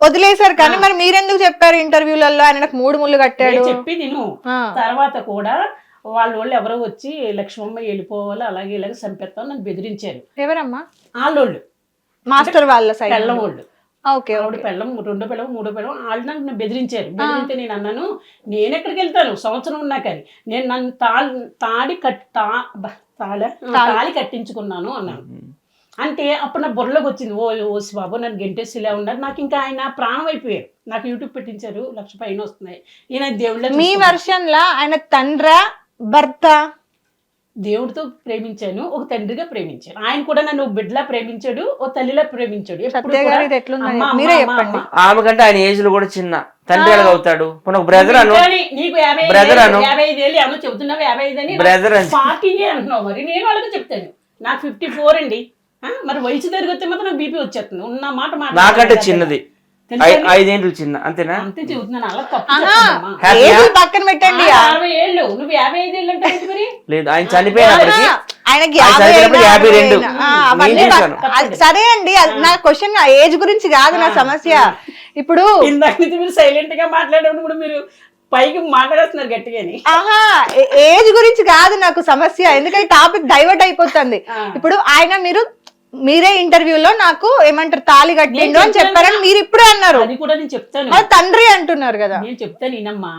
వదిలేశారు. కానీ మరి మీరెందుకు చెప్పారు ఇంటర్వ్యూలలో ఆయన నాకు 3 ముళ్ళు కట్టాడు చెప్పి నేను తర్వాత కూడా వాళ్ళు ఎవరో వచ్చి లక్ష్మమ్మ వెళ్ళిపోవాలి అలాగే ఇలాగే చంపేస్తాం నన్ను బెదిరించారు. ఎవరమ్మా? వాళ్ళోళ్ళు మాస్టర్ వాళ్ళ సైడ్ పెళ్ళం వాళ్ళు. ఓకే, ఆవిడ పెళ్ళం, 2 పిల్లలు 3 పిల్లలు వాళ్ళు నన్ను బెదిరించారు. బెదిరితే నేను అన్నాను, నేను ఎక్కడికి వెళ్తాను, సంవత్సరం ఉన్నాకని నేను నన్ను తాళి కట్టించుకున్నాను అన్నాను. అంటే అప్పుడు నా బుర్రలోకి వచ్చింది, ఓ బాబు నన్ను గెంటేసిలా ఉన్నారు. నాకు ఇంకా ఆయన ప్రాణం అయిపోయారు. నాకు యూట్యూబ్ పెట్టించారు, 1 లక్ష పైన వస్తున్నాయి. నేను దేవుళ్ళ మీ వర్షన్ లా ఆయన తండ్రా భర్త? దేవుడితో ప్రేమించాను, ఒక తండ్రిగా ప్రేమించాను. ఆయన కూడా నన్ను బిడ్డలా ప్రేమించాడు, ఓ తల్లిలా ప్రేమించాడు. మీరే చెప్పండి. ఆమె కంటే ఆయన ఏజ్ లో కూడా చిన్న, తండ్రి ఎలాగ అవుతాడు? బ్రదర్ అను, నీకు బ్రదర్ అను, 55 ఏమో చెబుతున్నావు, 55 అని బ్రదర్ అని 40 అంటున్నావు. మరి నేను వాళ్ళకి చెప్తాను నాకు 54 అండి. మరి వయసు తిరిగితే మాత్రం నాకు బీపీ వచ్చేస్తుంది. ఉన్న మాట నాకంటే చిన్నది, 5 ఏళ్ళు చిన్న, అంతేనా? అంతే చెబుతున్నాను. అలా తప్పు పక్కన పెట్టండి. 60 ఏళ్ళు, నువ్వు 55 ఏళ్ళు అంటే మరి లేదు, ఆయన చనిపోయినప్పటికీ ఆయనకి 52. సరే అండి, నా క్వశ్చన్ ఏజ్ గురించి కాదు నా సమస్య. ఇప్పుడు ఇందాక నుంచి మీరు సైలెంట్ గా మాట్లాడేటప్పుడు మీరు పైకి మాట్లాడుతున్నారు గట్టిగాని. ఏజ్ గురించి కాదు నాకు సమస్య, ఎందుకంటే టాపిక్ డైవర్ట్ అయిపోతుంది. ఇప్పుడు ఆయన మీరే ఇంటర్వ్యూలో నాకు ఏమంటారు తాళి కట్టిండు అని చెప్పారని మీరు ఇప్పుడే అన్నారు. అది కూడా నేను చెప్తాను, తండ్రి అంటున్నారు కదా. నేను చెప్తాను ఈయనమ్మా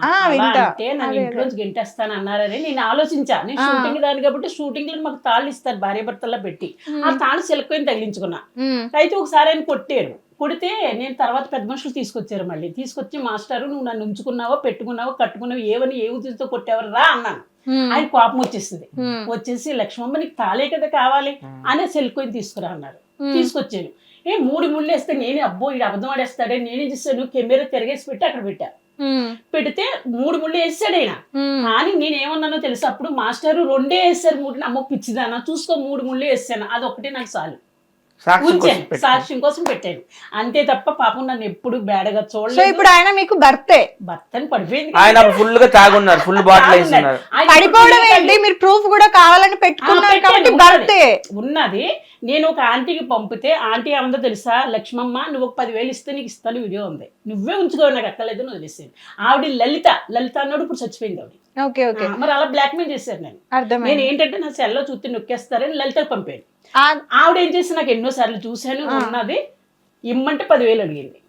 అంటే నన్ను ఇంట్లోంచి గెంటేస్తాను అన్నారని నేను ఆలోచించా. నేను షూటింగ్ దాని కాబట్టి షూటింగ్ లో మాకు తాళ్ళు ఇస్తారు భార్య భర్తల్లో పెట్టి, ఆ తాళ్ళు సిలకొని తగిలించుకున్నా. అయితే ఒకసారి ఆయన కొట్టారు. కొడితే నేను తర్వాత పెద్ద మనుషులు తీసుకొచ్చారు. మళ్ళీ తీసుకొచ్చి మాస్టారు నువ్వు నన్ను ఉంచుకున్నావో పెట్టుకున్నావో కట్టుకున్నావో ఏవని ఏ ఉద్దేశంతో కొట్టేవారు రా అన్నాను. ఆయన కోపం వచ్చేసింది. వచ్చేసి లక్ష్మమ్మ నీకు తాళే కదా కావాలి అనే సెల్కొని తీసుకురా అన్నారు. తీసుకొచ్చాను. 3 ముళ్ళు వేస్తే నేనే అబ్బో ఇది అబద్ధం ఆడేస్తాడే, నేనే చేస్తాను, కెమెరా తిరగేసి పెట్టి అక్కడ పెట్టా. పెడితే 3 ముళ్ళు వేసాడు ఆయన. కానీ నేనేమన్నానో తెలుసు, అప్పుడు మాస్టారు 2 వేసారు, 3 అమ్మ పిచ్చిదానా చూసుకో 3 ముళ్ళు వేసాను, అది ఒకటే నాకు చాలు ఉంచాను, సాక్ష్యం కోసం పెట్టాను అంతే తప్ప పాపం నన్ను ఎప్పుడు బేడగా చూడలేదు. ఇప్పుడు ఆయన మీకు భర్తే? భర్తని పడిపోయింది. ఆయన ఫుల్ గా తాగున్నారు, ఫుల్ బాటిల్ వేస్తున్నారు. పడిపోవడం ఏంటి, మీరు ప్రూఫ్ కూడా కావాలని పెట్టుకున్నారు కాబట్టి భర్తే ఉన్నది. నేను ఒక ఆంటీకి పంపితే ఆంటీ ఏమందో తెలుసా, లక్ష్మమ్మ నువ్వు ఒక 10,000 ఇస్తే నీకు ఇస్తాను వీడియో ఉంది, నువ్వే ఉంచుకో నాకు అక్కర్లేదు అని వదిలేసాను. ఆవిడ లలిత అన్నాడు, ఇప్పుడు చచ్చిపోయింది ఆవిడ. మరి అలా బ్లాక్ మెయిల్ చేశారు. నేను ఏంటంటే నా సెల్లో చూస్తే నొక్కేస్తారని లలితకు పంపాను. ఆవిడ ఏం చేసి నాకు ఎన్నో సార్లు చూశాను, ఉన్నది ఇమ్మంటే 10,000 అడిగింది.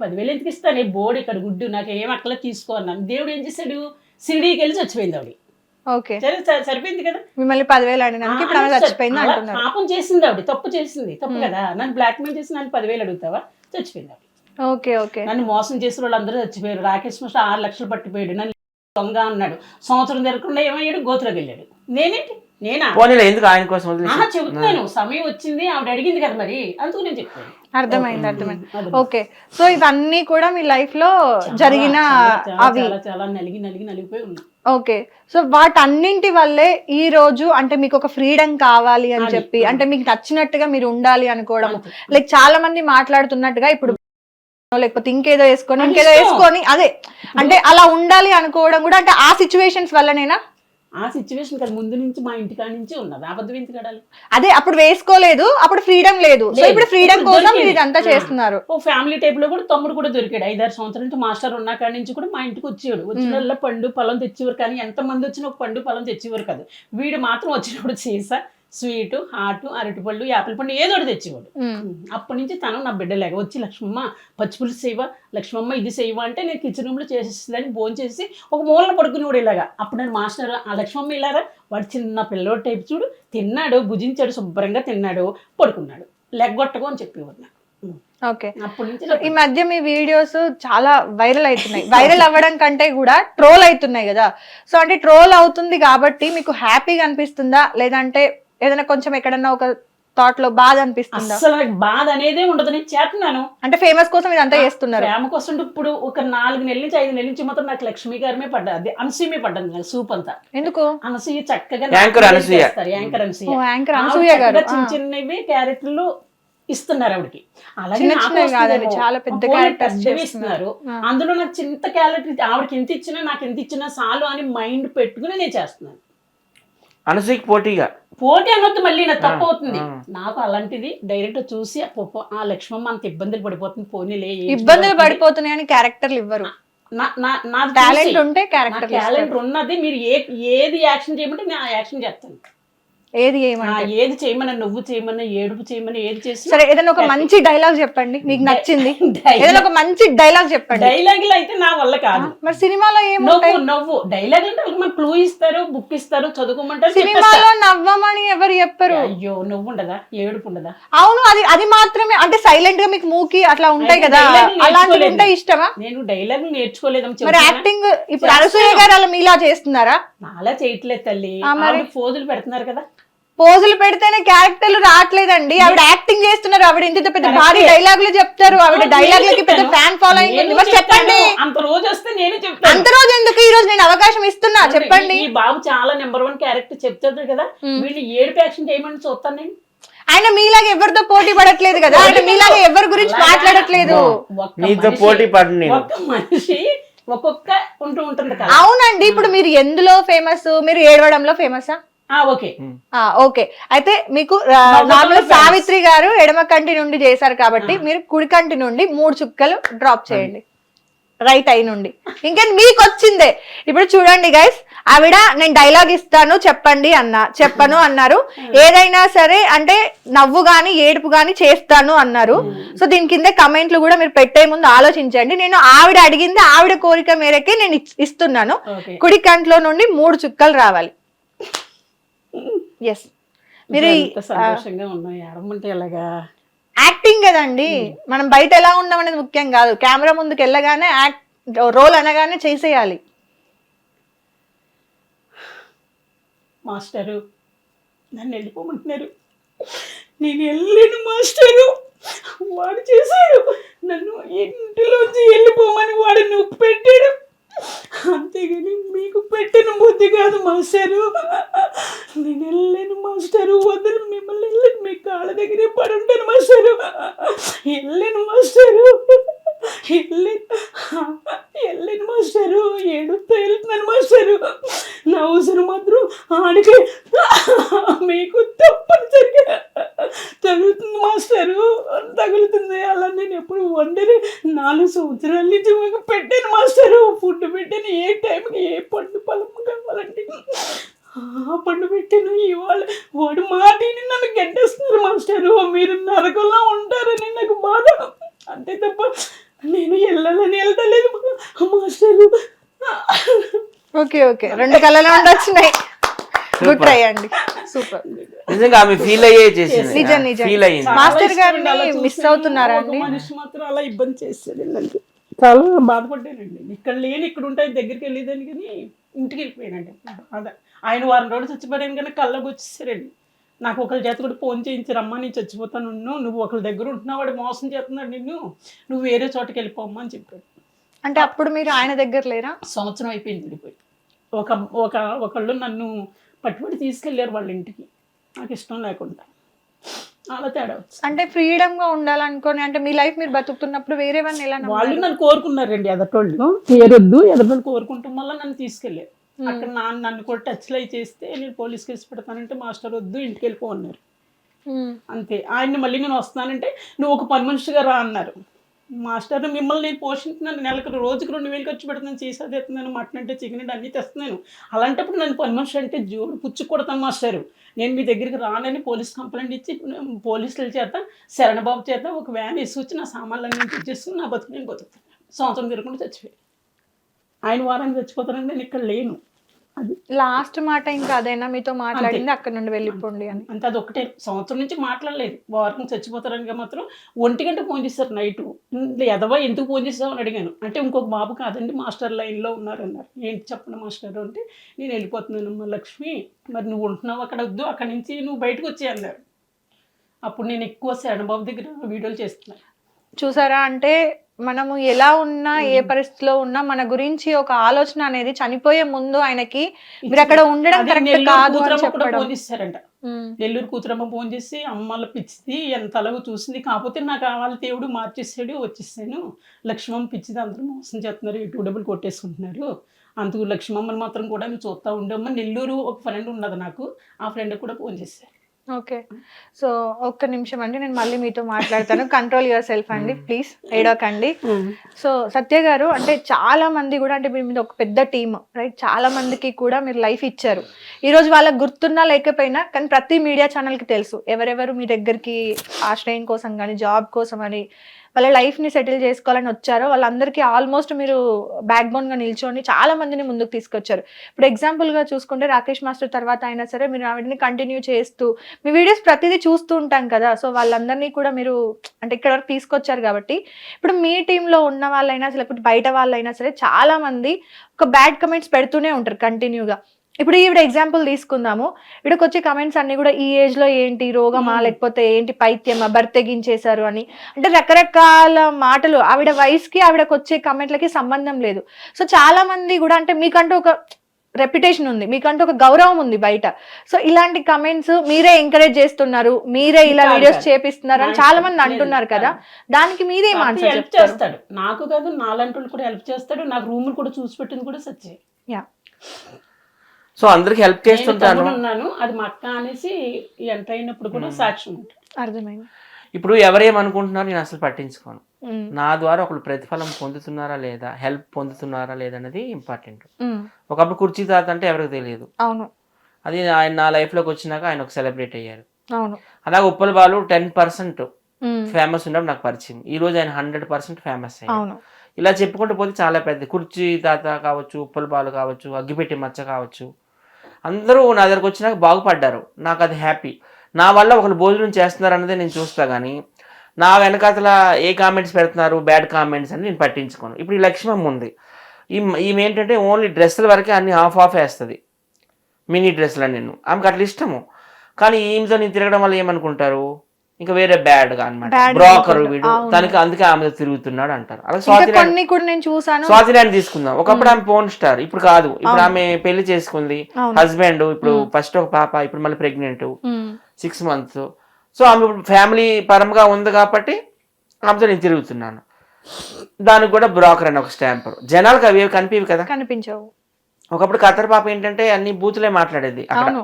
10,000 ఎందుకు ఇస్తాను, బోర్డు ఇక్కడ గుడ్డు నాకు ఏం అక్కల తీసుకో అన్నాను. దేవుడు ఏం చేశాడు, సిరిడీకి వెళ్ళి చచ్చిపోయింది ఆవిడ. సరిపోయింది కదా, మిమ్మల్ని 10,000 అడిగినానికి ఇప్పుడు ఆమె చచ్చిపోయింది అంటున్నారు. పాపం చేసింది ఆవిడ, తప్పు చేసింది, తప్పు కదా. నన్ను బ్లాక్ మెయిల్ చేసి నన్ను 10,000 అడుగుతావా, చచ్చిపోయింది ఆవిడ. నన్ను మోసం చేసిన వాళ్ళందరూ చచ్చిపోయారు. రాకేష్ మాస్టర్ 6 లక్షలు పట్టిపోయాడు, నన్ను దొంగ అన్నాడు. సంవత్సరం జరగకుండా ఏమయ్యాడు, గోతులోకి వెళ్ళాడు. నేనా ఎందుకు ఆయన కోసం చెబుతున్నాను, సమయం వచ్చింది ఆవిడ అడిగింది కదా, మరి అందుకు నేను చెప్తాను. అర్థమైంది. ఓకే, సో ఇవన్నీ కూడా మీ లైఫ్ లో జరిగిన అవి చాలా నలిగిపోయి ఉన్నా. ఓకే, సో వాటన్నింటి వల్లే ఈ రోజు అంటే మీకు ఒక ఫ్రీడమ్ కావాలి అని చెప్పి, అంటే మీకు నచ్చినట్టుగా మీరు ఉండాలి అనుకోవడం, లైక్ చాలా మంది మాట్లాడుతున్నట్టుగా ఇప్పుడు లేకపోతే ఇంకేదో వేసుకొని అదే అంటే అలా ఉండాలి అనుకోవడం కూడా అంటే ఆ సిచ్యువేషన్స్ వల్లనేనా? ఆ సిచ్యువేషన్ కదా ముందు నుంచి మా ఇంటికాడ నుంచి ఉన్నది, అబద్ధం ఎందుకు కడాలి. అదే అప్పుడు వేసుకోలేదు, అప్పుడు ఫ్రీడమ్ లేదు, సో ఇప్పుడు ఫ్రీడమ్ కోసం మీరు ఇదంతా చేస్తున్నారు. ఓ ఫ్యామిలీ టైప్ లో కూడా తమ్ముడు కూడా దొరికాడు. 5-6 సంవత్సరాల నుంచి మాస్టర్ ఉన్న కాడి నుంచి కూడా మా ఇంటికి వచ్చేవాడు. వచ్చిన పండు పొలం తెచ్చేవారు, కానీ ఎంత మంది వచ్చినా ఒక పండు పొలం తెచ్చేవారు కాదు. వీడు మాత్రం వచ్చినప్పుడు సీసా, స్వీటు, హాటు, అరటిపళ్ళు, యాపిల్ పండు ఏదో ఒకటి తెచ్చేవాడు. అప్పటి నుంచి తను నా బిడ్డలేక వచ్చి లక్ష్మమ్మ పచ్చిపులుసు చేయవా, లక్ష్మమ్మ ఇది చేయవా అంటే నేను కిచెన్ రూమ్ లో చేసేస్తుందని భోజనం చేసి ఒక మూలన పడుకునేవాడు ఇలాగా. అప్పుడు నేను మాస్టర్ ఆ లక్ష్మమ్మ ఇలారా, వాడు చిన్న పిల్లోడు టైప్ చూడు, తిన్నాడు, భుజించాడు, శుభ్రంగా తిన్నాడు, పడుకున్నాడు, లెగ్గొట్టకు అని చెప్పేవాడు. ఓకే, ఈ మధ్య మీ వీడియోస్ చాలా వైరల్ అవుతున్నాయి. వైరల్ అవ్వడం కంటే కూడా ట్రోల్ అవుతున్నాయి కదా. సో అంటే ట్రోల్ అవుతుంది కాబట్టి మీకు హ్యాపీగా అనిపిస్తుందా, లేదంటే ఏదైనా కొంచెం ఎక్కడన్నా ఒక థాట్ లో బాధ అనిపిస్తుందా? అస్సలు నాకు బాధ అనేదే ఉండదు, నేను చేస్తున్నాను. అంటే ఫేమస్ కోసం ఇదంతా చేస్తున్నారు. ప్రేమ కోసం ఇప్పుడు ఒక 4 నెలల నుంచి 5 నెలల నుంచి మాత్రం నాకు లక్ష్మి గారిమే పడ్డది, అనసూయమే పడ్డది నాకు సూప్ అంతా. ఎందుకు? అనసూయ చక్కగా యాంకర్ అనసూయ. యాంకర్ అనసూయ. ఓ, యాంకర్ ఆవిడ అనసూయ గారు. చక్కగా చిన్న చిన్నవి క్యారెక్టర్లు ఇస్తున్నారు ఆవిడకి. అలాగే చిన్న నాకు చిన్నవి కాదండి, వస్తుందేమో. చాలా పెద్ద పోనీ characters పెద్దవి చేస్తున్నారు. ఇస్తున్నారు. అందులో నాకు చిన్న క్యారెక్టర్ ఆవిడకి ఎంత ఇచ్చినా నాకు ఎంత ఇచ్చినా చాలు అని మైండ్ పెట్టుకుని నేను చేస్తున్నాను. అనసూయకి పోటీగా పోటీ అనొద్దు, మళ్ళీ నాకు తప్పు అవుతుంది. నాకు అలాంటిది డైరెక్ట్ చూసి ఆ లక్ష్మమ్మ అంత ఇబ్బందులు పడిపోతుంది, పోనీలే ఇబ్బందులు పడిపోతున్నాయి అని క్యారెక్టర్లు ఇవ్వరు. నా టాలెంట్ ఉంటే క్యారెక్టర్ టాలెంట్ ఉన్నది, మీరు ఏది యాక్షన్ చేయమంటే నేను ఆ యాక్షన్ చేస్తాను. ఏది ఏమంటే ఏది చేయమన్నా, నువ్వు చేయమన్నా, ఏడుపు చేయమన్నా, ఏది చేసి. సరే, ఏదైనా ఒక మంచి డైలాగ్ చెప్పండి మీకు నచ్చింది. ఏదైనా ఒక మంచి డైలాగ్ చెప్పండి. డైలాగులు అయితే నా వల్ల కాదు. మరి సినిమాలో ఏముంటాయి? నవ్వు డైలాగ్ అంటే మనకు క్లూ ఇస్తారు, బుక్ ఇస్తారు, చదువుకోమంటారు, సినిమాలో నవ్వమని ఎవరు చెప్పరు. అయ్యో నువ్వు ఉండదా, ఏడుపు ఉండదా? అవును, అది మాత్రమే. అంటే సైలెంట్ గా మీకు మూకి అట్లా ఉంటాయి కదా, dialogue అలాంటివి ఉంటే ఇష్టమా? నేను డైలాగ్ నేర్చుకోలేదని మరి యాక్టింగ్ ఇప్పుడు అనసూయ గారు అలా మీలా చేస్తున్నారా? నాలా చేయట్లేదు తల్లి, ఆవిడ ఫోజులు పెడుతున్నారు కదా. పోజులు పెడితేనే క్యారెక్టర్లు రావట్లేదండి. ఆవిడ యాక్టింగ్ చేస్తున్నారు, ఆవిడ ఇంత పెద్ద భారీ డైలాగులు చెప్తారు, ఆవిడ డైలాగులకి పెద్ద ఫ్యాన్ ఫాలోయింగ్ ఉంది. మరి చెప్పండి. అంత రోజు వస్తే నేనే చెప్తాను. అంత రోజు ఎందుకు? ఈ రోజు నేను అవకాశం ఇస్తున్నా, చెప్పండి. ఈ బాబు చాలా నెంబర్ 1 క్యారెక్టర్ చెప్తాడు కదా, వీళ్ళు ఏడుపు యాక్షన్ చేయమని చూస్తాను నేను. ఆయన మీలాగా ఎవరితో పోటీ పడట్లేదు కదా, ఆయన మీలాగా ఎవరి గురించి మాట్లాడట్లేదు. నీతో పోటీ పడి ఒక్క మనిషి ఒక్కొక్క ఉంటుంది కదా. అవునండి, ఇప్పుడు మీరు ఎందులో ఫేమస్? మీరు ఏడవడంలో ఫేమసా? ఓకే ఓకే, అయితే మీకు నార్మల్ సావిత్రి గారు ఎడమ కంటి నుండి చేశారు కాబట్టి మీరు కుడి కంటి నుండి 3 చుక్కలు డ్రాప్ చేయండి, రైట్ ఐ నుండి. ఇంకేం మీకు వచ్చిందే. ఇప్పుడు చూడండి గైస్, ఆవిడ నేను డైలాగ్ ఇస్తాను చెప్పండి చెప్పను అన్నారు. ఏదైనా సరే అంటే నవ్వు గాని ఏడుపు గాని చేస్తాను అన్నారు. సో దీని కింద కమెంట్లు కూడా మీరు పెట్టే ముందు ఆలోచించండి. నేను ఆవిడ అడిగింది, ఆవిడ కోరిక మేరకే నేను ఇస్తున్నాను. కుడి కంట్లో నుండి 3 చుక్కలు రావాలి. ఎస్, మీరు సంతోషంగా ఉన్నాయి. ఏడమంటే ఎలాగా? యాక్టింగ్ కదండి, మనం బయట ఎలా ఉన్నాం అనేది ముఖ్యం కాదు. కెమెరా ముందుకు వెళ్ళగానే రోల్ అనగానే చేసేయాలి. మాస్టరు నన్ను వెళ్ళిపోమంటున్నారు, నేను వెళ్ళలేను మాస్టరు. వాడు చేశాడు, నన్ను ఇంటిలోంచి వెళ్ళిపోమని వాడు నొక్కి పెట్టాడు. అంతేగాని మీకు పెట్టిన బుద్ధి కాదు మాస్టరు. నేను వెళ్ళలేను మాస్టరు, వదలు, మిమ్మల్ని వెళ్ళను, మీ కాళ్ళ దగ్గరే పడి ఉంటాను మాస్టరు. వెళ్ళలేను మాస్టరు, వెళ్ళలేను మాస్టరు, ఏడుతో వెళ్తున్నాను మాస్టరు. నా అవసరం మాత్రం ఆడికి మీకు తప్పనిసరిగా తగులుతుంది మాస్టరు, తగులుతుంది. అలా నేను ఎప్పుడు వండని 4 సంవత్సరాల నుంచి మీకు పెట్టాను మాస్టరు. ఫుడ్ పెట్టాను, ఏ టైంకి ఏ పండు పొలం కావాలంటే ఆ పండు పెట్టాను. ఇవాళ వాడు మాటిని నన్ను గెట్టేస్తున్నారు మాస్టరు. మీరు నరకంలో ఉంటారని నాకు బాధ, అంతే తప్ప నేను వెళ్ళాలని వెళ్తలేదు మాస్టరు. ఓకే ఓకే, 2 కళలు ఉండొచ్చినాయి. గుడ్ ట్రై అండి, సూపర్. నిజంగా ఆమె ఫీల్ అయ్యే చేసింది, నిజం నిజం. ఫీల్ అయ్యింది. మాస్టర్ గారిని మిస్ అవుతున్నారా అండి? మనిషి మాత్రం అలా ఇబ్బంది చేసేది, చాలా బాధపడ్డానండి. ఇక్కడ లేని ఇక్కడ ఉంటాయి, దగ్గరికి వెళ్ళేదాన్ని కానీ ఇంటికి వెళ్ళిపోయానండి. అదే ఆయన 1 వారం రోజులు చచ్చిపోయాను కానీ కళ్ళకు వచ్చేసారండి. నాకు ఒకరి చేత కూడా ఫోన్ చేయించారమ్మా, నేను చచ్చిపోతాను, నువ్వు ఒకరి దగ్గర ఉంటున్నావు, వాడు మోసం చేస్తున్నాడు నిన్ను, నువ్వు వేరే చోటకి వెళ్ళిపోమ్మా అని చెప్పాడు. అంటే అప్పుడు మీరు ఆయన దగ్గర లేరా? సంవత్సరం అయిపోయింది వెళ్ళిపోయి. ఒకళ్ళు నన్ను పట్టుబడి తీసుకెళ్ళారు వాళ్ళ ఇంటికి, నాకు ఇష్టం లేకుండా. అలా తేడా వచ్చింది. అంటే ఫ్రీడమ్ గా ఉండాలనుకోని, అంటే మీ లైఫ్ మీరు బతుకుతున్నప్పుడు వేరే వాళ్ళని ఎలా వాళ్ళు నన్ను కోరుకున్నారండి, ఎదటోళ్ళు పేరొద్దు, ఎదటోళ్ళు కోరుకుంటాం వల్ల నన్ను తీసుకెళ్ళారు. అక్కడ నన్ను కూడా టచ్లో చేస్తే నేను పోలీస్ కేసు పెడతానంటే మాస్టర్ వద్దు, ఇంటికి వెళ్ళిపోన్నారు. అంతే. ఆయన్ని మళ్ళీ నేను వస్తానంటే నువ్వు ఒక పని మనిషిగా రా అన్నారు. మాస్టర్ మిమ్మల్ని నేను పోషించున్నాను, నెలకు రోజుకి 2000 ఖర్చు పెడుతున్నాను, చేసేది ఎత్తున్నాను, మటన్ అంటే చికెన్ అంటే అన్నీ తెస్తున్నాను. అలాంటప్పుడు నన్ను పని మనిషి అంటే జోడు పుచ్చి కొడతాను మాస్టరు. నేను మీ దగ్గరికి రానని పోలీస్ కంప్లైంట్ ఇచ్చి పోలీసుల చేత శరణబాబు చేత ఒక వ్యాన్ వేసుకొచ్చి నా సామాన్లన్నీ తెచ్చేసుకుని నా బతుకు నేను బతుకుతాను. సంవత్సరం తిరగకుండా చచ్చిపోయి ఆయన వారానికి చచ్చిపోతానని నేను ఇక్కడ లేను. అది లాస్ట్ మాట ఇంకా అదైనా మీతో మాట్లాడింది, అక్కడ నుండి వెళ్ళిపోండి అని. అంతే, అది ఒకటే. సంవత్సరం నుంచి మాట్లాడలేదు. వారం చచ్చిపోతారని మాత్రం 1 గంట ఫోన్ చేస్తారు నైటు. ఎదవా ఎందుకు ఫోన్ చేస్తావు అని అడిగాను. అంటే ఇంకొక బాబు కాదండి మాస్టర్ లైన్లో ఉన్నారన్నారు. ఏంటి చెప్పండి మాస్టర్ అంటే, నేను వెళ్ళిపోతున్నానమ్మా లక్ష్మి, మరి నువ్వు ఉంటున్నావు అక్కడ వద్దు, అక్కడి నుంచి నువ్వు బయటకు వచ్చి అన్నారు. అప్పుడు నేను ఎక్కువ శరణబాబు దగ్గర వీడియోలు చేస్తున్నాను. చూసారా, అంటే మనము ఎలా ఉన్నా ఏ పరిస్థితిలో ఉన్నా మన గురించి ఒక ఆలోచన అనేది చనిపోయే ముందు ఆయనకి మీరు అక్కడ ఉండడం అది కరెక్ట్ నెల్లూరు కాదు అని కూతురమ్మ కూడా చెప్పడం. ఫోన్ చేశారంట. ఉమ్, నెల్లూరు కూతురమ్మ ఫోన్ చేసి అమ్మల పిచ్చిది ఎంత అలాగో చూసింది, కాకపోతే నాకు వాళ్ళ దేవుడు మార్చేసాడు, వచ్చేసాను. లక్ష్మమ్మ పిచ్చిది, అందరూ మోసం చేస్తున్నారు, ఇటు డబ్బులు కొట్టేసుకుంటున్నారు, అందుకు లక్ష్మమ్మని మాత్రం కూడా నువ్వు చూస్తా ఉండమ్మా. నెల్లూరు ఒక ఫ్రెండ్ ఉన్నది నాకు, ఆ ఫ్రెండ్ కూడా ఫోన్ చేశారు. ఓకే. సో ఒక్క నిమిషం అండి, నేను మళ్ళీ మీతో మాట్లాడతాను. కంట్రోల్ యువర్ సెల్ఫ్ అండి, ప్లీజ్ ఏడవకండి. సో సత్య గారు, అంటే చాలా మంది కూడా, అంటే మీ మీద ఒక పెద్ద టీమ్ రైట్, చాలా మందికి కూడా మీరు లైఫ్ ఇచ్చారు. ఈ రోజు వాళ్ళకి గుర్తున్నా లేకపోయినా కానీ ప్రతి మీడియా ఛానల్కి తెలుసు ఎవరెవరు మీ దగ్గరికి ఆశ్రయం కోసం కానీ జాబ్ కోసం అని వాళ్ళ లైఫ్ని సెటిల్ చేసుకోవాలని వచ్చారో వాళ్ళందరికీ ఆల్మోస్ట్ మీరు బ్యాక్ బోన్గా నిల్చొని చాలా మందిని ముందుకు తీసుకొచ్చారు. ఇప్పుడు ఎగ్జాంపుల్గా చూసుకుంటే రాకేష్ మాస్టర్ తర్వాత అయినా సరే మీరు ఆవిడని కంటిన్యూ చేస్తూ మీ వీడియోస్ ప్రతిదీ చూస్తూ ఉంటాం కదా, సో వాళ్ళందరినీ కూడా మీరు అంటే ఇక్కడ వరకు తీసుకొచ్చారు. కాబట్టి ఇప్పుడు మీ టీంలో ఉన్న వాళ్ళైనా లేకపోతే బయట వాళ్ళైనా సరే చాలా మంది ఒక బ్యాడ్ కమెంట్స్ పెడుతూనే ఉంటారు కంటిన్యూగా. ఇప్పుడు ఈవిడ ఎగ్జాంపుల్ తీసుకుందాము, ఈవిడకి వచ్చే కమెంట్స్ అన్ని కూడా ఈ ఏజ్ లో ఏంటి రోగమా లేకపోతే ఏంటి పైత్యమా బర్తెగించేశారు అని, అంటే రకరకాల మాటలు. ఆవిడ వయసుకి ఆవిడకి వచ్చే కమెంట్లకి సంబంధం లేదు. సో చాలా మంది కూడా, అంటే మీకంటూ ఒక రెప్యుటేషన్ ఉంది, మీకంటూ ఒక గౌరవం ఉంది బయట. సో ఇలాంటి కమెంట్స్ మీరే ఎంకరేజ్ చేస్తున్నారు, మీరే ఇలా వీడియోస్ చేపిస్తున్నారు అని చాలా మంది అంటున్నారు కదా, దానికి మీరే ఆన్సర్ హెల్ప్ చేస్తాడు. నాకు కాదు, నాలంటూ కూడా హెల్ప్ చేస్తాడు. నాకు రూములు కూడా చూసి పెట్టింది కూడా సచ్చే. యా, సో అందరికి హెల్ప్ చేస్తుంటాను. ఉన్నాను, అది మా అక్క అనేసి ఎంటర్ అయినప్పుడు కూడా సాక్ష్యం ఉంటుంది. అర్థమైంది. ఇప్పుడు ఎవరేమనుకుంటున్నారు నేను అసలు పట్టించుకోను. నా ద్వారా ఒకళ్ళు ప్రతిఫలం పొందుతున్నారా లేదా, హెల్ప్ పొందుతున్నారా లేదా అనేది ఇంపార్టెంట్. ఒకప్పుడు కుర్చీ తాత అంటే ఎవరికి తెలియదు, అవును, అది ఆయన నా లైఫ్లోకి వచ్చినాక ఆయన ఒక సెలబ్రేట్ అయ్యారు. అవును, అలాగే ఉప్పల్ బాలు 10% ఫేమస్ ఉన్నప్పుడు నాకు పరిచయం, ఈ రోజు ఆయన 100% ఫేమస్ అయ్యారు. అవును. ఇలా చెప్పుకుంటూ పోతే చాలా పెద్ద, కుర్చీ తాత కావచ్చు, ఉప్పల్ బాలు కావచ్చు, అగ్గిపెట్టి మచ్చ కావచ్చు, అందరూ నా దగ్గరకు వచ్చినాక బాగుపడ్డారు. నాకు అది హ్యాపీ. నా వల్ల ఒకరు భోజనం చేస్తున్నారు అన్నదే నేను చూస్తా, కానీ నా వెనకాతల ఏ కామెంట్స్ పెడుతున్నారు బ్యాడ్ కామెంట్స్ అని నేను పట్టించుకోను. ఇప్పుడు ఈ లక్ష్మమ్మ ఉంది, ఈమె ఏంటంటే ఓన్లీ డ్రెస్సుల వరకే అన్ని ఆఫ్ వేస్తుంది, మినీ డ్రెస్సులు అని. నేను ఆమెకు అట్లా ఇష్టము, కానీ ఈమెతో నేను తిరగడం వల్ల ఏమనుకుంటారు, ఇంకా వేరే బ్యాడ్గా అనమాట, బ్రోకర్ వీడు తనకి అందుకే ఆమె తిరుగుతున్నాడు అంటారు. అలా స్వాతిలాండ్ తీసుకుందాం, ఒకప్పుడు ఆమె పోర్న్ స్టార్, ఇప్పుడు కాదు. ఇప్పుడు ఆమె పెళ్లి చేసుకుంది, హస్బెండ్, ఇప్పుడు ఫస్ట్ ఒక పాప, ఇప్పుడు మళ్ళీ ప్రెగ్నెంట్ 6 months. సో ఆమె ఇప్పుడు ఫ్యామిలీ పరంగా ఉంది కాబట్టి ఆమెతో నేను తిరుగుతున్నాను. దానికి కూడా బ్రోకర్ అని ఒక స్టాంపర్. జనాలకు అవి కనిపించవు కదా, కనిపించవు. ఒకప్పుడు ఖతర్ పాప ఏంటంటే అన్ని బూతులే మాట్లాడేది అక్కడ,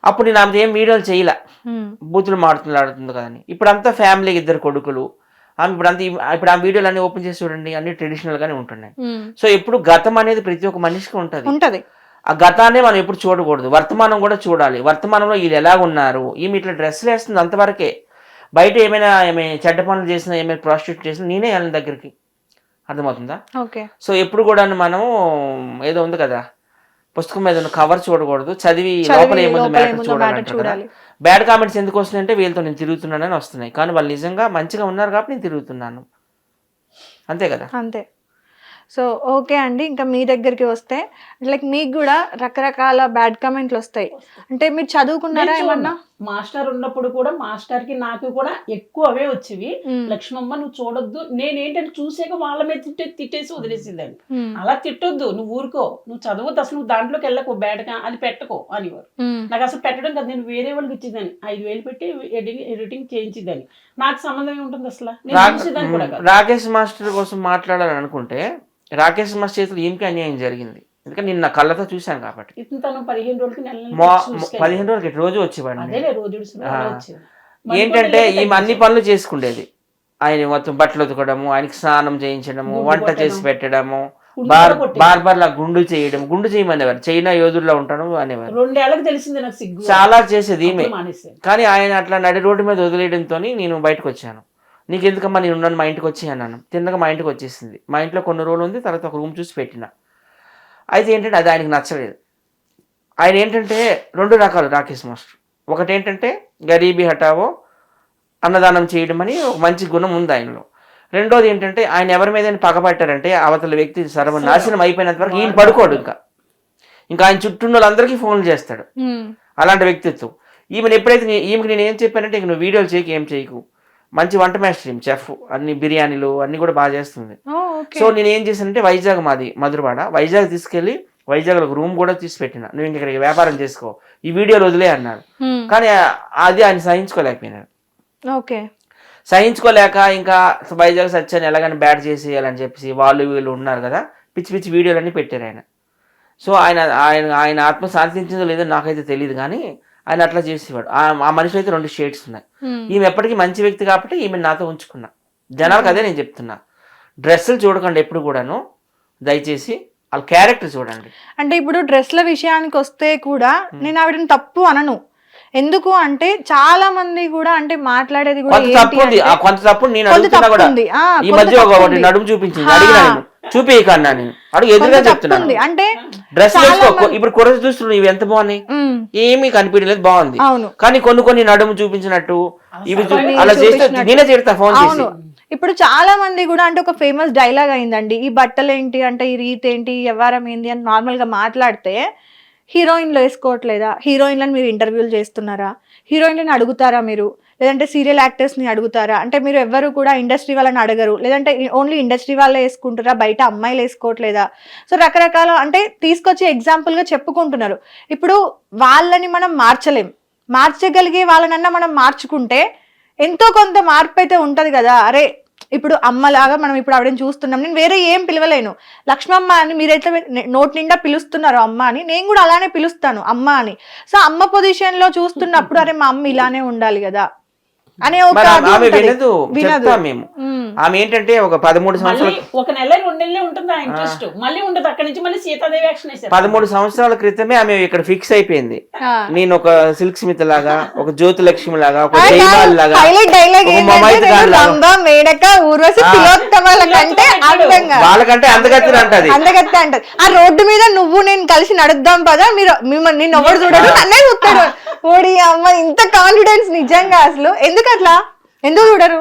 అప్పుడు నేను ఆమె ఏం వీడియోలు చేయలే, బూతులు మాట్లాడుతుంది కదని. ఇప్పుడు అంతా ఫ్యామిలీ, 2 కొడుకులు. ఆమె ఇప్పుడు ఆ వీడియోలు అన్ని ఓపెన్ చేసి చూడండి, అన్ని ట్రెడిషనల్ గానే ఉంటున్నాయి. సో ఎప్పుడు గతం అనేది ప్రతి ఒక్క మనిషికి ఉంటది. ఆ గతాన్ని మనం ఎప్పుడు చూడకూడదు, వర్తమానం కూడా చూడాలి. వర్తమానంలో వీళ్ళు ఎలా ఉన్నారు, ఈమె ఇట్లా డ్రెస్సులు వేస్తుంది అంతవరకే. బయట ఏమైనా చెడ్డ పనులు చేసినా, ఏమైనా ప్రాస్టిట్యూట్ చేసినా నేనే వెళ్ళిన దగ్గరికి, అర్థమవుతుందా? సో ఎప్పుడు కూడా మనం ఏదో ఉంది కదా, పుస్తకం మీద ఉన్న కవర్ చూడకూడదు, చదివి లోపల ఏముంది మ్యాటర్ చూడాలి. బ్యాడ్ కామెంట్స్ ఎందుకు వస్తున్నాయంటే వీళ్ళతో నేను తిరుగుతున్నానని వస్తున్నాయి, కానీ వాళ్ళు నిజంగా మంచిగా ఉన్నారు కాబట్టి నేను తిరుగుతున్నాను, అంతే కదా. అంతే. సో ఓకే అండి, ఇంకా మీ దగ్గరికి వస్తే లైక్ మీకు కూడా రకరకాల బ్యాడ్ కామెంట్లు వస్తాయి. అంటే మీరు చదువుకున్నారా ఏమన్నా? మాస్టర్ ఉన్నప్పుడు కూడా మాస్టర్ కి నాకు కూడా ఎక్కువ అవే వచ్చేవి. లక్ష్మమ్మ నువ్వు చూడొద్దు, నేనేంటంటే చూసాక వాళ్ళ మీద తిట్టేసి వదిలేసిందండి. అలా తిట్టొద్దు, నువ్వు ఊరుకో, నువ్వు చదవద్దు, అసలు నువ్వు దాంట్లోకి వెళ్ళకు, బ్యాడ్గా అది పెట్టుకో అనేవారు. నాకు అసలు పెట్టడం కదా, నేను వేరే వాళ్ళకి ఇచ్చేదాన్ని, 5,000 పెట్టి ఎడిటింగ్ చేయించేదాన్ని. నాకు సంబంధం ఉంటుంది అసలు, నేను చూసేదాన్ని కూడా. రాకేష్ మాస్టర్ కోసం మాట్లాడాలని అనుకుంటే రాకేష్ మాస్టర్ చేతులు ఏమికి అన్యాయం జరిగింది, ఎందుకంటే నేను నా కళ్ళతో చూశాను కాబట్టి. 15 రోజులకి 15 రోజులకి రోజు వచ్చేవాడిని. రోజు ఏంటంటే ఈమె అన్ని పనులు చేసుకుండేది, ఆయన మొత్తం బట్టలు ఉతకడము, ఆయనకి స్నానం చేయించడము, వంట చేసి పెట్టడము, బార్బర్లా గుండు చేయడం, గుండు చేయమనేవారు, చైనా యోధుల్లో ఉంటాను అనేవారు. 2 ఏళ్ళకి తెలిసింది నాకు సిగ్గు, చాలా చేసేది ఈమె. కానీ ఆయన అట్లా నడి రోడ్డు మీద వదిలేయడంతో నేను బయటకు వచ్చాను. నీకు ఎందుకమ్మా, నేను ఉన్నాను, మా ఇంటికి వచ్చి అన్నాను. తిన్నగా మా ఇంటికి వచ్చేసింది. మా ఇంట్లో కొన్ని రోజులు ఉంది, తర్వాత ఒక రూమ్ చూసి పెట్టిన. అయితే ఏంటంటే అది ఆయనకు నచ్చలేదు. ఆయన ఏంటంటే 2 రకాలు రాకేష్ మాస్టర్. ఒకటి ఏంటంటే గరీబీ హటావో, అన్నదానం చేయడం అని ఒక మంచి గుణం ఉంది ఆయనలో. రెండోది ఏంటంటే ఆయన ఎవరి మీద పగబట్టారంటే అవతల వ్యక్తి సర్వనాశనం అయిపోయినంత వరకు ఈయన పడుకోడు, ఇంకా ఆయన చుట్టూ వాళ్ళందరికీ ఫోన్లు చేస్తాడు. అలాంటి వ్యక్తిత్వం. ఈమెను ఎప్పుడైతే ఈమెకి నేను ఏం చెప్పానంటే ఇక నువ్వు వీడియోలు చేయకు, ఏం చేయకు, మంచి వంట మాస్టర్ చెఫ్, అన్ని బిర్యానీలు అన్ని కూడా బాగా చేస్తుంది. సో నేను ఏం చేశానంటే వైజాగ్, మాది మధురవాడ, వైజాగ్ తీసుకెళ్ళి వైజాగ్లో ఒక రూమ్ కూడా తీసి పెట్టిన, నువ్వు ఇంక ఇక్కడికి వ్యాపారం చేసుకో, ఈ వీడియోలు వదిలే అన్నాడు. కానీ అది ఆయన సహించుకోలేకపోయినాడు. సహించుకోలేక ఇంకా వైజాగ్ సత్యాన్ని ఎలాగని బ్యాట్ చేసేయాలని చెప్పేసి వాళ్ళు వీళ్ళు ఉన్నారు కదా, పిచ్చి పిచ్చి వీడియోలన్నీ పెట్టారు ఆయన. సో ఆయన ఆయన ఆయన ఆత్మ శాంతించిందో లేదో నాకైతే తెలియదు, కానీ ఆయన అట్లా చేసేవాడు. ఆ మనిషి అయితే 2 షేడ్స్ ఉన్నాయి. ఈమె ఎప్పటికీ మంచి వ్యక్తి కాబట్టి ఈమె నాతో ఉంచుకున్నా. జనాలకు అదే నేను చెప్తున్నా, డ్రెస్సులు చూడకండి ఎప్పుడు కూడాను, దయచేసి వాళ్ళ క్యారెక్టర్ చూడండి. అంటే ఇప్పుడు డ్రెస్ల విషయానికి వస్తే కూడా నేను ఆవిడని తప్పు అనను. ఎందుకు అంటే చాలా మంది కూడా అంటే మాట్లాడేది కూడా కొంత తప్పు నేను అడుగుతున్నా కూడా. ఈ మధ్య ఒకటి నడుము చూపించింది, అడిగినా నేను చూపేయక అన్నా, నేను అడుగు ఎదురుగా చెప్తున్నాను. అంటే డ్రెస్ వేసుకో, ఇప్పుడు కుర్ర చూస్తున్నావు ఇవి ఎంత బాగున్నాయి, ఏమీ కనిపించలేదు, బాగుంది. కానీ కొన్ని నడుము చూపించినట్టు ఇవి అలా చేస్తే నేనే తిడతా ఫోన్ చేసి. ఇప్పుడు చాలా మంది కూడా అంటే ఒక ఫేమస్ డైలాగ్ అయిందండి, ఈ బట్టలు ఏంటి అంటే ఈ రీత్ ఏంటి, వ్యవహారం ఏంటి అని నార్మల్ గా మాట్లాడితే హీరోయిన్లు వేసుకోవట్లేదా, హీరోయిన్లను మీరు ఇంటర్వ్యూలు చేస్తున్నారా, హీరోయిన్లను అడుగుతారా మీరు, లేదంటే సీరియల్ యాక్టర్స్ని అడుగుతారా, అంటే మీరు ఎవ్వరు కూడా ఇండస్ట్రీ వాళ్ళని అడగరు, లేదంటే ఓన్లీ ఇండస్ట్రీ వాళ్ళే వేసుకుంటారా, బయట అమ్మాయిలు వేసుకోవట్లేదా. సో రకరకాల అంటే తీసుకొచ్చి ఎగ్జాంపుల్గా చెప్పుకుంటున్నారు. ఇప్పుడు వాళ్ళని మనం మార్చగలిగే వాళ్ళనన్నా మనం మార్చుకుంటే ఎంతో కొంత మార్పు అయితే ఉంటది కదా. అరే ఇప్పుడు అమ్మలాగా మనం ఇప్పుడు ఆవిడని చూస్తున్నాం, నేను వేరే ఏం పిలవలేను, లక్ష్మమ్మ అని మీరైతే నోటి నిండా పిలుస్తున్నారు అమ్మ అని, నేను కూడా అలానే పిలుస్తాను అమ్మ అని. సో అమ్మ పొజిషన్ లో చూస్తున్నప్పుడు అరే మా అమ్మ ఇలానే ఉండాలి కదా అనే వినదు. మేము ఆమె ఏంటంటే ఒక 13 సంవత్సరాలు, ఒక నెల 2 నెలలే ఉంటుంది ఆ ఇంట్రెస్ట్, మళ్ళీ ఉండదు. అక్కడి నుంచి మళ్ళీ సీతాదేవి యాక్షన్ వేశారు. 13 సంవత్సరాల క్రితమే ఆమె ఇక్కడ ఫిక్స్ అయిపోయింది. నేను ఒక సిల్క్ స్మిత్ లాగా, ఒక జ్యోతి లక్ష్మి లాగా, ఒక జైమాల్ లాగా, వాళ్ళకంటే అందగత్తి అంటది. ఆ రోడ్డు మీద నువ్వు నేను కలిసి నడుద్దాం పదా, మీరు నిన్ను ఎవరు చూడడు నన్నే చూస్తాడు. ఓడి అమ్మ ఇంత కాన్ఫిడెన్స్ నిజంగా అసలు ఎందుకు అట్లా, ఎందుకు చూడరు?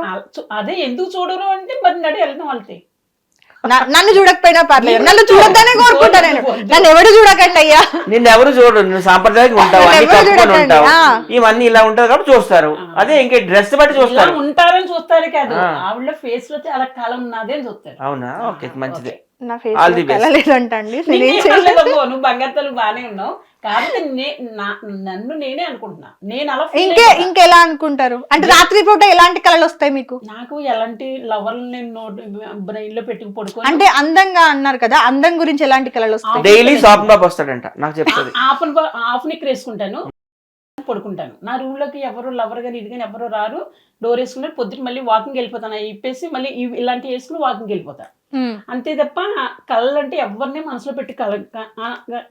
అదే ఎందుకు చూడరు అంటే మరి నడి వెళ్తాం వాళ్ళకి. నన్ను చూడకపోయినా పర్లేదు, నన్ను చూడొద్దనే కోరుకుంటా నేను, నన్ను ఎవరు చూడకండి అయ్యా, నిన్ను ఎవరు చూడరు, నువ్వు సాంప్రదాయంగా ఉంటావు, ఇవన్నీ ఇలా ఉంటారు కాబట్టి చూస్తారు. అదే ఇంకే డ్రెస్ బట్టి చూస్తారు, ఉంటారని చూస్తారు కాదు, ఆవిడ ఫేస్ లో చాలా కాలం ఉన్నదే అని చూస్తారు. అవునా, ఓకే మంచిదే. నా ఫేస్ కలలేదంటండి, నువ్వు బంగారు బానే ఉన్నావు కాబట్టి నన్ను నేనే అనుకుంటున్నా. నేను అలా ఇంకెలా అనుకుంటారు అంటే రాత్రి పూట ఎలాంటి కళలు వస్తాయి మీకు? నాకు ఎలాంటి లవర్లు నేను బ్రెయిన్ లో పెట్టుకు పడుకో అంటే అందంగా అన్నారు కదా, అందం గురించి ఎలాంటి కళలు వస్తాయి? డైలీ షాప్ బాబు వస్తాడంట నాకు చెప్తాడు, హాఫ్ నిక్ వేసుకుంటాను, పడుకుంటాను. నా రూమ్ లోకి ఎవరు లవర్ గాని ఇది కానీ ఎవరు రారు, డోర్ వేసుకుంటారు. పొద్దున మళ్ళీ వాకింగ్ వెళ్ళిపోతాను, ఇప్పేసి మళ్ళీ ఇలాంటివి వేసుకుని వాకింగ్ వెళ్ళిపోతాను. అంతే తప్ప కళలు అంటే ఎవరిని మనసులో పెట్టి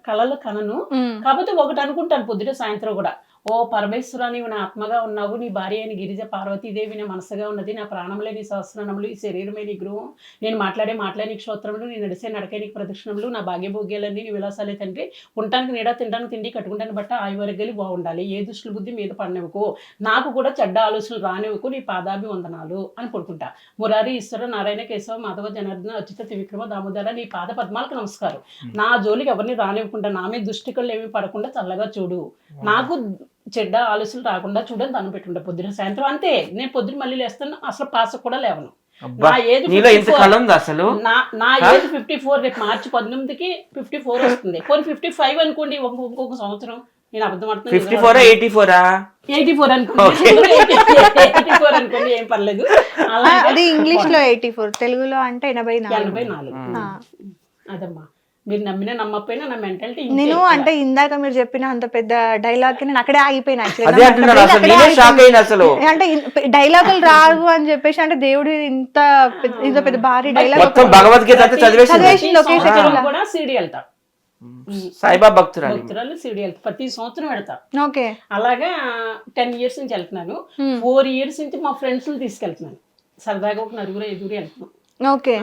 కళలు కనను. కాకపోతే ఒకటి అనుకుంటాను పొద్దుట సాయంత్రం కూడా, ఓ పరమేశ్వర నీవు నా ఆత్మగా ఉన్నావు, నీ భార్య అయిన గిరిజ పార్వతీదేవి నా మనసుగా ఉన్నది, నా ప్రాణంలో నీ సహస్రనములు, ఈ శరీరమే నీ గృహం, నేను మాట్లాడే నీ క్షోత్రములు, నేను నడిసే నడకే నీకు ప్రదక్షిణములు, నా భాగ్యభోగ్యాలన్నీ నీ విలాసాలే తండ్రి, ఉండటానికి నీడ, తినడానికి తిండి, కట్టుకుంటాను బట్ట, ఆయువర్గలి బాగుండాలి, ఏ దుష్టుల బుద్ధి మీద పడినవుకో, నాకు కూడా చెడ్డ ఆలోచనలు రానివ్వకు, నీ పాదాభి వందనాలు అని పడుకుంటా. మురారి ఈశ్వర నారాయణ కేశవ మాధవ జనార్దన అచ్యుత త్రివిక్రమ దామోదర నీ పాద పద్మాలకు నమస్కారం, నా జోలికి ఎవరిని రానివ్వకుండా, నా మీద దుష్టికళ్ళు ఏమి పడకుండా చల్లగా చూడు, నాకు చెడ్డ ఆలోచనలు రాకుండా చూడని దాన్ని పెట్టుకుంటా పొద్దున సాయంత్రం. అంతే, నేను పొద్దున మళ్ళీ లేస్తాను, అసలు పాస్ కూడా లేవను. నా ఏజ్ 54, రేపు మార్చి 19కి 54 వస్తుంది. 55 అనుకోండి, ఇంకొక సంవత్సరం. నేను అబద్ధం ఆడుతున్నాను. 84 అనుకోండి, ఏం పర్లేదు. అది ఇంగ్లీష్ లో 84, తెలుగులో అంటే 84. అదమ్మా, మీరు నమ్మినా నమ్మకపోయినా నా మెంటాలిటీ. నేను అంటే ఇందాక మీరు చెప్పిన అంత పెద్ద డైలాగ్ కి నేను అక్కడే ఆగిపోయినా. అంటే డైలాగులు రావు అని చెప్పేసి, అంటే దేవుడు ఇంత పెద్ద భారీ డైలాగ్ కూడా సీడీ వెళ్తా, సాయిబాబా భక్తురాలు సీడీ వెళ్తా, ప్రతి సంవత్సరం వెళ్తా. ఓకే, అలాగా 10 years నుంచి వెళ్తున్నాను. 4 years నుంచి మా ఫ్రెండ్స్ తీసుకెళ్తున్నాను, సరదాగా ఒక 4-5 వెళ్తున్నాం. ఓకే,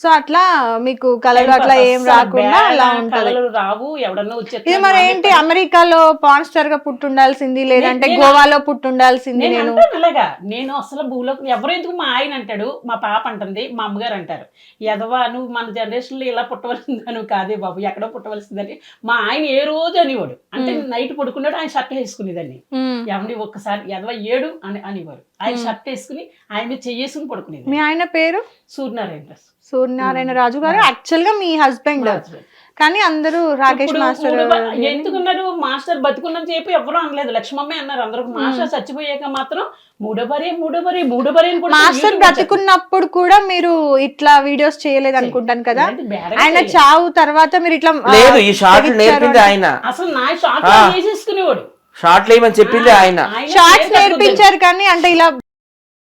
సో అట్లా మీకు కళలు అట్లా ఏం రాకుండా అలా ఉంటది. కళలు రావు, ఎవడన్నా ఇది మరి ఏంటి, అమెరికాలో పాన్ స్టార్ గా పుట్టుండాల్సింది, లేదంటే గోవాలో పుట్టుండాల్సింది? నేను అలాగా నేను అసలు భూలో ఎవరు ఎందుకు మా ఆయన అంటాడు, మా పాప అంటుంది, మా అమ్మగారు అంటారు, ఎదవా నువ్వు మన జనరేషన్ లో ఇలా పుట్టవలసిందా, నువ్వు కాదే బాబు ఎక్కడో పుట్టవలసిందని మా ఆయన ఏ రోజు అనేవాడు. అంటే నైట్ పడుకున్నాడు, ఆయన షర్ట్ వేసుకునేదాన్ని, ఎవరి ఒక్కసారి ఎదవ ఏడు అని అనేవారు. ఆయన షర్ట్ వేసుకుని ఆయన మీద చెయ్యేసుకుని పడుకునేది. మీ ఆయన పేరు సూర్యనారాయణ రాజు గారు, యాక్చువల్ గా మీ హస్బెండ్, కానీ అందరూ రాకేష్ మాస్టర్ ఎందుకున్నారు, మాస్టర్ బతుకున్నాం చెప్పి ఎవరు అనలేదు, లక్ష్మమ్మే అన్నారు అందరూ. మాస్టర్ చచ్చిపోయాక మాత్రం మూడో భార్య మాస్టర్ బ్రతుకున్నప్పుడు కూడా మీరు ఇట్లా వీడియోస్ చేయలేదు అనుకుంటాను కదా. ఆయన చావు తర్వాత మీరు ఇట్లా లేదు, ఈ షార్ట్ నేర్పింది ఆయన. అసలు నా షార్ట్ వేసేసుకునేవాడు, షార్ట్ లేమని చెప్పింది ఆయన. షార్ట్స్ నేర్పించారు కానీ అంటే ఇలా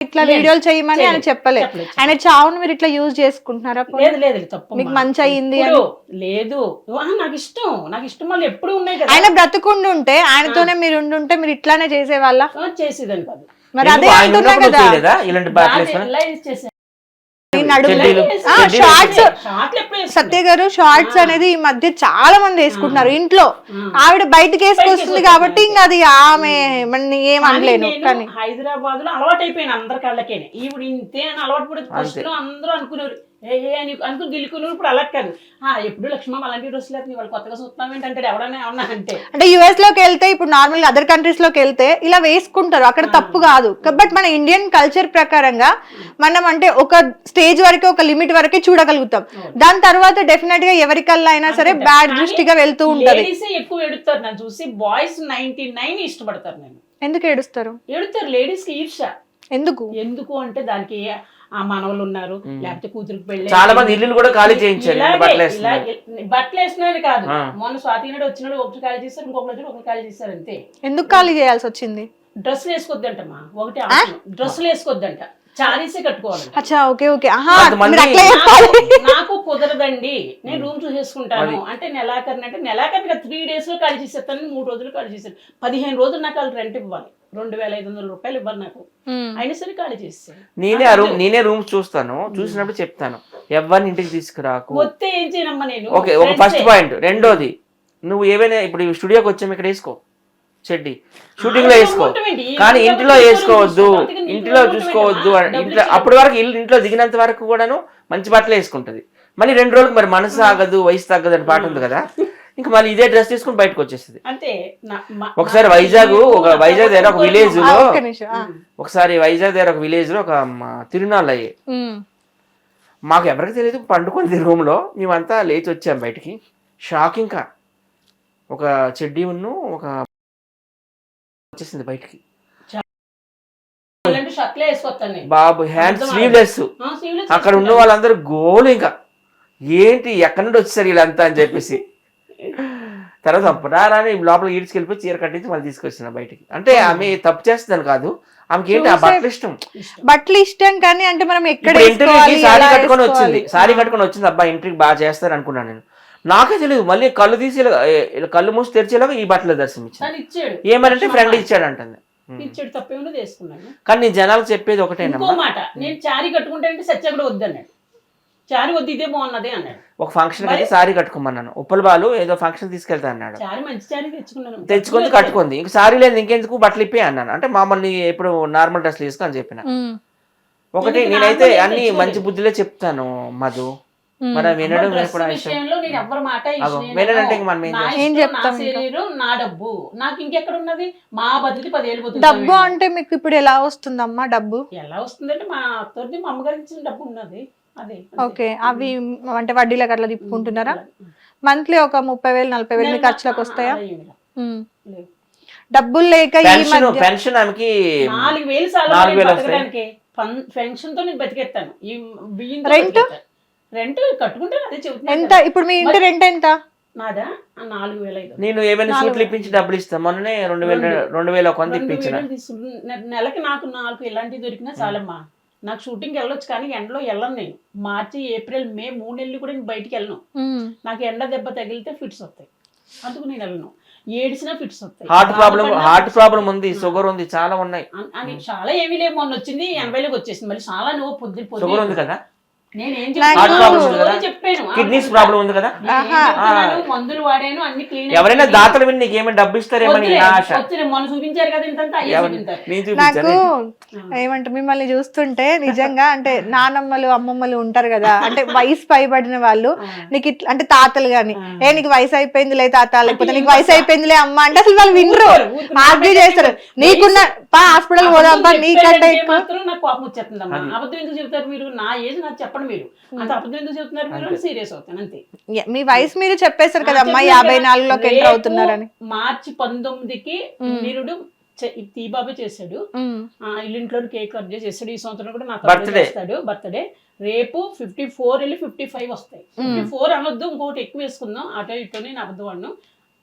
ఇట్లా వీడియోలు చేయమని ఆయన చెప్పలేదు. ఆయన చావును మీరు ఇట్లా యూజ్ చేసుకుంటున్నారా? లేదు తప్పు, మీకు మంచి అయ్యింది లేదు, నాకు ఇష్టం వాళ్ళు ఎప్పుడు ఉన్నాయి కదా. ఆయన బ్రతుకుండి ఉంటే, ఆయనతోనే మీరు ఉండుంటే మీరు ఇట్లానే చేసేవాళ్ళ? చేసేదని కాదు మరి అదే అంటున్నా కదా. సత్య గారు షార్ట్స్ అనేది ఈ మధ్య చాలా మంది వేసుకుంటున్నారు ఇంట్లో. ఆవిడ బయటకి వేసుకొస్తుంది కాబట్టి ఇంకా అది ఆమె ఏం అనలేను. కానీ హైదరాబాద్ లో అలవాటు అయిపోయింది అందరి కళ్ళకే, ఈవిడ ఇంతే అని అలవాటు పడి ఫస్ట్ లో అందరూ అనుకున్నారు ఏ అని అనుకుని గిల్లుకున్నారు. ఇప్పుడు అలా కాదు, ఎప్పుడు లక్ష్మమ్మ అలాంటి డ్రెస్సులు అయితే వాళ్ళు కొత్తగా చూస్తాం ఏంటంటే ఎవడన్నా ఏమన్నా అంటే యుఎస్ లోకి వెళ్తే, ఇప్పుడు నార్మల్ గా అదర్ కంట్రీస్ లోకి వెళ్తే ఇలా వేసుకుంటారు, అక్కడ తప్పు కాదు. బట్ మన ఇండియన్ కల్చర్ ప్రకారంగా మనం అంటే ఒక స్టేజ్ వరకు, ఒక లిమిట్ వరకే చూడగలుగుతాం. దాని తర్వాత డెఫినెట్ గా ఎవరికల్లా అయినా సరే బ్యాడ్ దృష్టిగా వెళ్తూ ఉంటది. ఎక్కువ ఏడుస్తారు నన్ను చూసి, బాయ్స్ 99 ఇష్టపడతారు. నేను ఎందుకు ఏడుస్తారు? లేడీస్ కి ఈర్ష. ఎందుకు అంటే దానికి ఆ మనవలు ఉన్నారు, లేకపోతే కూతురికి పెళ్లి, చాలా మంది ఇల్లు కూడా ఖాళీ చేయించారు. బట్టలు వేసినది కాదు, మొన్న స్వాతి నాడు వచ్చినాడు ఒకటి ఖాళీ చేస్తారు, ఒకటి ఖాళీ చేస్తారు అంతే. ఎందుకు ఖాళీ చేయాల్సి వచ్చింది? డ్రెస్సులు వేసుకోవద్దంటమ్మా, ఒకటి డ్రెస్సులు వేసుకోవద్దంట, చారీసే కట్టుకోవాలి. నాకు కుదరదండి, నేను రూమ్ చూసేసుకుంటాను అంటే నెలాఖరిని 3 days లో ఖాళీ చేసేస్తాను, 3 రోజులు ఖాళీ చేస్తాను, 15 రోజులు నాకు వాళ్ళు రెంట్ ఇవ్వాలి, 2,500 రూపాయలు ఇవ్వాలి నాకు, అయినా సరే ఖాళీ చేస్తాను. నేనే రూమ్స్ చూస్తాను, చూసినప్పుడు చెప్తాను ఎవరిని ఇంటికి తీసుకురాకు. వస్తే ఏం చేయనమ్మా నేను. ఓకే, ఒక ఫస్ట్ పాయింట్. రెండోది, నువ్వు ఏవైనా ఇప్పుడు స్టూడియోకి వచ్చాము ఇక్కడ వేసుకో చెడ్డి, షూటింగ్ లో వేసుకో, కానీ ఇంట్లో వేసుకోవద్దు, ఇంట్లో చూసుకోవద్దు. ఇంట్లో అప్పటి వరకు ఇంట్లో దిగినంత వరకు కూడాను మంచి బట్టలు వేసుకుంటది. మళ్ళీ 2 రోజులకు మరి మనసు ఆగదు, వయసు తగ్గదు అని పాట ఉంది కదా, ఇంకా మళ్ళీ ఇదే డ్రెస్ తీసుకుని బయటకు వచ్చేస్తుంది. ఒకసారి వైజాగ్ దగ్గర ఒక విలేజ్ లో ఒక తిరునాళ్ళు అయ్యాయి. మాకు ఎవరికి తెలియదు, పండుకుంది రూమ్ లో, మేమంతా లేచి వచ్చాం బయటికి. షాక్, ఇంకా ఒక చెడ్డీ ఒక వచ్చేసింది బయటికి. బాబు హ్యాండ్ స్లీవ్లెస్. అక్కడ ఉన్న వాళ్ళందరూ గోలు, ఇంకా ఏంటి ఎక్కడి నుండి వచ్చేసారు వీళ్ళంతా అని చెప్పేసి. తర్వాత రాని లోపల ఈడ్చుకెళ్ళిపోయి చీర కట్టించి మళ్ళీ తీసుకొచ్చిన బయటికి. అంటే ఆమె తప్పు చేస్తుందని కాదు, ఆమెకి ఏంటి ఆ బట్టలు ఇష్టం కానీ అంటే మనం ఎక్కడ ఇంటర్వ్యూకి సారీ కట్టుకొని వచ్చింది. అబ్బా ఇంటర్వ్యూ బాగా చేస్తారు అనుకున్నాను నేను. నాకే తెలియదు, మళ్ళీ కళ్ళు మూసి తెరిచేలాగా ఈ బట్టలు దర్శనం ఇచ్చాడు. ఏమనంటే ఫ్రెండ్ ఇచ్చాడు అంటుంది. కానీ నేను జనాలకు చెప్పేది ఒకటేనమ్మా, నేను చారీ కట్టుకుంటే సత్య కూడా వద్దన్నాడు, చారీ వద్దు ఇదే బాగున్నదే అన్నాడు. ఒక ఫంక్షన్ అయితే సారీ కట్టుకోమన్నాను, ఉప్పల బాలు ఏదో ఫంక్షన్ తీసుకెళ్తా అన్నాడు, తెచ్చుకుంది కట్టుకుంది. ఇంక సారీ లేదు ఇంకెందుకు బట్టలు ఇప్పి అన్నాను. అంటే మామూలు ఎప్పుడు నార్మల్ డ్రెస్లు వేసుకో అని చెప్పిన. ఒకటి నేనైతే అన్ని మంచి బుద్ధిలో చెప్తాను మధు, మన వినడం వినడంటే మనం ఏం చెప్తాం. నా డబ్బు నాకు ఇంకెక్కడ ఉన్నది, మా బతికి 10 ఏళ్ళు పోతుంది. డబ్బు అంటే మీకు ఇప్పుడు ఎలా వస్తుందమ్మా? డబ్బు ఎలా వస్తుందంటే మా అత్తోటి మా అమ్మగారి ఇచ్చిన డబ్బు ఉన్నది అదే. ఓకే, అవి అంటే వడ్డీలకు అట్లా తిప్పుకుంటున్నారా? మంత్లీ ఒక 30,000 40,000 మీ ఖర్చులకు వస్తాయా? డబ్బులు లేక పెన్షన్ ఆమెకి 4,000 పెన్షన్ తో నేను బతికేస్తాను. ఈ బియ్యం రెంట్ కట్టుకుంటే అదే చెబుతున్నా. ఎంత ఇప్పుడు మీ ఇంటి రెంట్ ఎంత? నాదా 4,500. నేను ఏమైనా సూట్లు ఇప్పించి డబ్బులు ఇస్తాను. మొన్ననే 2,000 కొంత ఇప్పించిన. నెలకి నాకు 4 ఇలాంటివి దొరికినా చాలమ్మా. నాకు షూటింగ్ వెళ్ళొచ్చు కానీ ఎండలో వెళ్ళను నేను. మార్చి ఏప్రిల్ మే 3 నెలలు కూడా నేను బయటికి వెళ్ళను. నాకు ఎండ దెబ్బ తగిలితే ఫిట్స్ వస్తాయి, అందుకు నేను వెళ్ళను. ఏడిసినా ఫిట్స్ వస్తాయి. హార్ట్ ప్రాబ్లం ఉంది, షుగర్ ఉంది, చాలా ఉన్నాయి అని చాలా ఏమీ లేవు. మొన్న వచ్చింది 80లోకి వచ్చేసింది. మళ్ళీ చాలా నువ్వు పొద్దు షుగర్ ఉంది కదా. నేనేం Heart problem ఉంది కదా? చెప్పాను కిడ్నీస్ ప్రాబ్లం ఉంది కదా, మందులు వాడాను అన్ని క్లీన్ ఎవరైనా దాతలు విని నీకు ఏమైనా డబ్బు ఇస్తారేమని నా ఆశ. మొన్న చూపించారు కదా ఇంతంతా అయ్యే చూపించారు. నేను నాకు చూపించాను. ఏమంటారు మిమ్మల్ని చూస్తుంటే నిజంగా అంటే నానమ్మలు అమ్మమ్మలు ఉంటారు కదా, అంటే వయసు పైబడిన వాళ్ళు నీకు ఇట్లా అంటే తాతలు గాని నీకు వయసు అయిపోయిందిలే తాత, లేకపోతే నీకు వయసు అయిపోయిందిలే అమ్మ అంటే అసలు వాళ్ళు వినరు, ఆర్గ్యూ చేస్తారు. నీకున్న హాస్పిటల్ పోదాంపా నీకంటే ఎక్కువ. మాత్రం నాకు కోపం వచ్చేస్తుందమ్మా. అబద్ధం ఎందుకు చెప్తారు మీరు? నా ఏజ్ నాకు చెప్పండి మీరు, అంత అబద్ధం ఎందుకు చెప్తున్నారు మీరు? సీరియస్ అవుతాను అంతే. మీ వయసు మీరు చెప్పేశారు కదా అమ్మా 54లోకి ఎంటర్ అవుతున్నారని. మార్చి 19కి నిరుడు తీబాబే చేశాడు, ఇల్లింట్లో కేక్ కట్ చేసాడు. ఈ సంవత్సరం కూడా నాకు చేస్తాడు బర్త్డే. రేపు 54 వెళ్ళి 55 వస్తాయి. 54 అనొద్దు, ఇంకోటి ఎక్కువ వేసుకుందాం, అటో ఇటో నేను అబద్ధం వాడిను.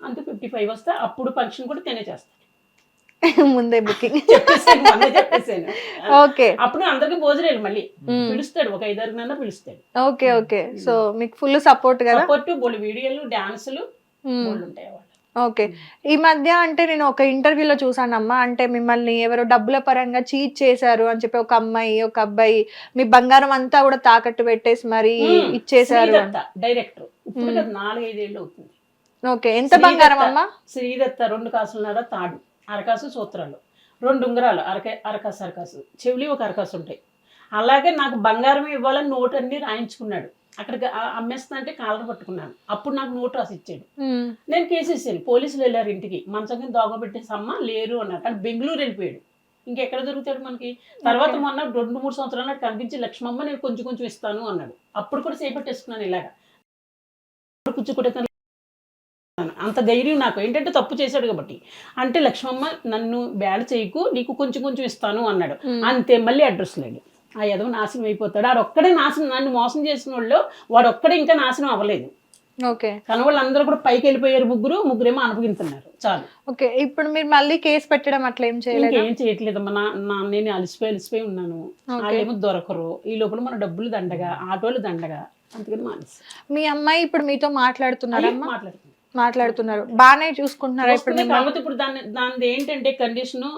అంత 55 వస్తే అప్పుడు ఫంక్షన్ కూడా తినే చేస్తాను. ముందే బుకింగ్ చెప్పేసాను. ఓకే, అప్పుడు అందరికి భోజనాలు మళ్ళీ పిలుస్తాడు, ఒక 5-6 పిలుస్తాడు. ఓకే ఓకే, సో మీకు ఫుల్ సపోర్ట్ కదా. సపోర్ట్, బోళ్ళు వీడియోలు, డాన్సులు బోళ్ళు ఉంటాయి వాళ్ళు. ఓకే, ఈ మధ్య అంటే నేను ఒక ఇంటర్వ్యూలో చూసానమ్మా, అంటే మిమ్మల్ని ఎవరో డబ్బుల పరంగా చీట్ చేశారు అని చెప్పి ఒక అమ్మాయి ఒక అబ్బాయి మీ బంగారం అంతా కూడా తాకట్టు పెట్టేసి మరి ఇచ్చేసారు. డైరెక్టర్ ఇప్పుడు 4-5 ఏళ్ళు అవుతుంది. ఓకే, ఎంత బంగారం అమ్మా? శ్రీదత్త 2 కాసులున్నర తాడు, అరకాసు సూత్రాలు, 2 ఉంగరాలు, అరకాసు చెవులి, ఒక అరకాసు ఉంటాయి. అలాగే నాకు బంగారం ఇవ్వాలని నోటు అన్ని రాయించుకున్నాడు. అక్కడికి అమ్మేస్తా అంటే కాళ్ళ పట్టుకున్నాను. అప్పుడు నాకు నోటు రాసి ఇచ్చాడు. నేను కేసు ఇచ్చాను. పోలీసులు వెళ్ళారు ఇంటికి, మంచం కింద దోగ పెట్టేసి అమ్మ లేరు అన్నారు. కానీ బెంగళూరు వెళ్ళిపోయాడు. ఇంకెక్కడ దొరుకుతాడు మనకి? తర్వాత మొన్న 2-3 సంవత్సరాలు నాకు కనిపించి లక్ష్మమ్మ నేను కొంచెం కొంచెం ఇస్తాను అన్నాడు. అప్పుడు కూడా చేపట్టేసుకున్నాను ఇలాగా కూర్చుకుంటే. అంత ధైర్యం నాకు, ఏంటంటే తప్పు చేశాడు కాబట్టి. అంటే లక్ష్మమ్మ నన్ను బ్యాడ్ చేయకు, నీకు కొంచెం కొంచెం ఇస్తాను అన్నాడు. అంతే, మళ్ళీ అడ్రస్ లేడు. ఆ ఎదవ నాశనం అయిపోతాడు. ఆడొక్కడే నాశనం, నన్ను మోసం చేసిన వాళ్ళు వాడొక్కడే ఇంకా నాశనం అవ్వలేదు. ఓకే, కానీ వాళ్ళందరూ కూడా పైకి వెళ్ళిపోయారు. ముగ్గురేమో అనుభవిస్తున్నారు చాలు. ఓకే, ఇప్పుడు మీరు మళ్ళీ కేసు పెట్టడం అట్లా ఏం చేయలేదు? ఏం చేయట్లేదమ్మా. నేను అలసిపోయి ఉన్నాను. వాళ్ళేమో దొరకరు. ఈ లోపల మన డబ్బులు దండగా, ఆటోలు దండగా, అందుకని మానేసి. మీ అమ్మాయి ఇప్పుడు మీతో మాట్లాడుతున్నారమ్మా? మాట్లాడుతున్నారు, బాగానే చూసుకుంటున్నారు ఇప్పుడు. కాకపోతే ఇప్పుడు దాని ఏంటంటే కండిషన్,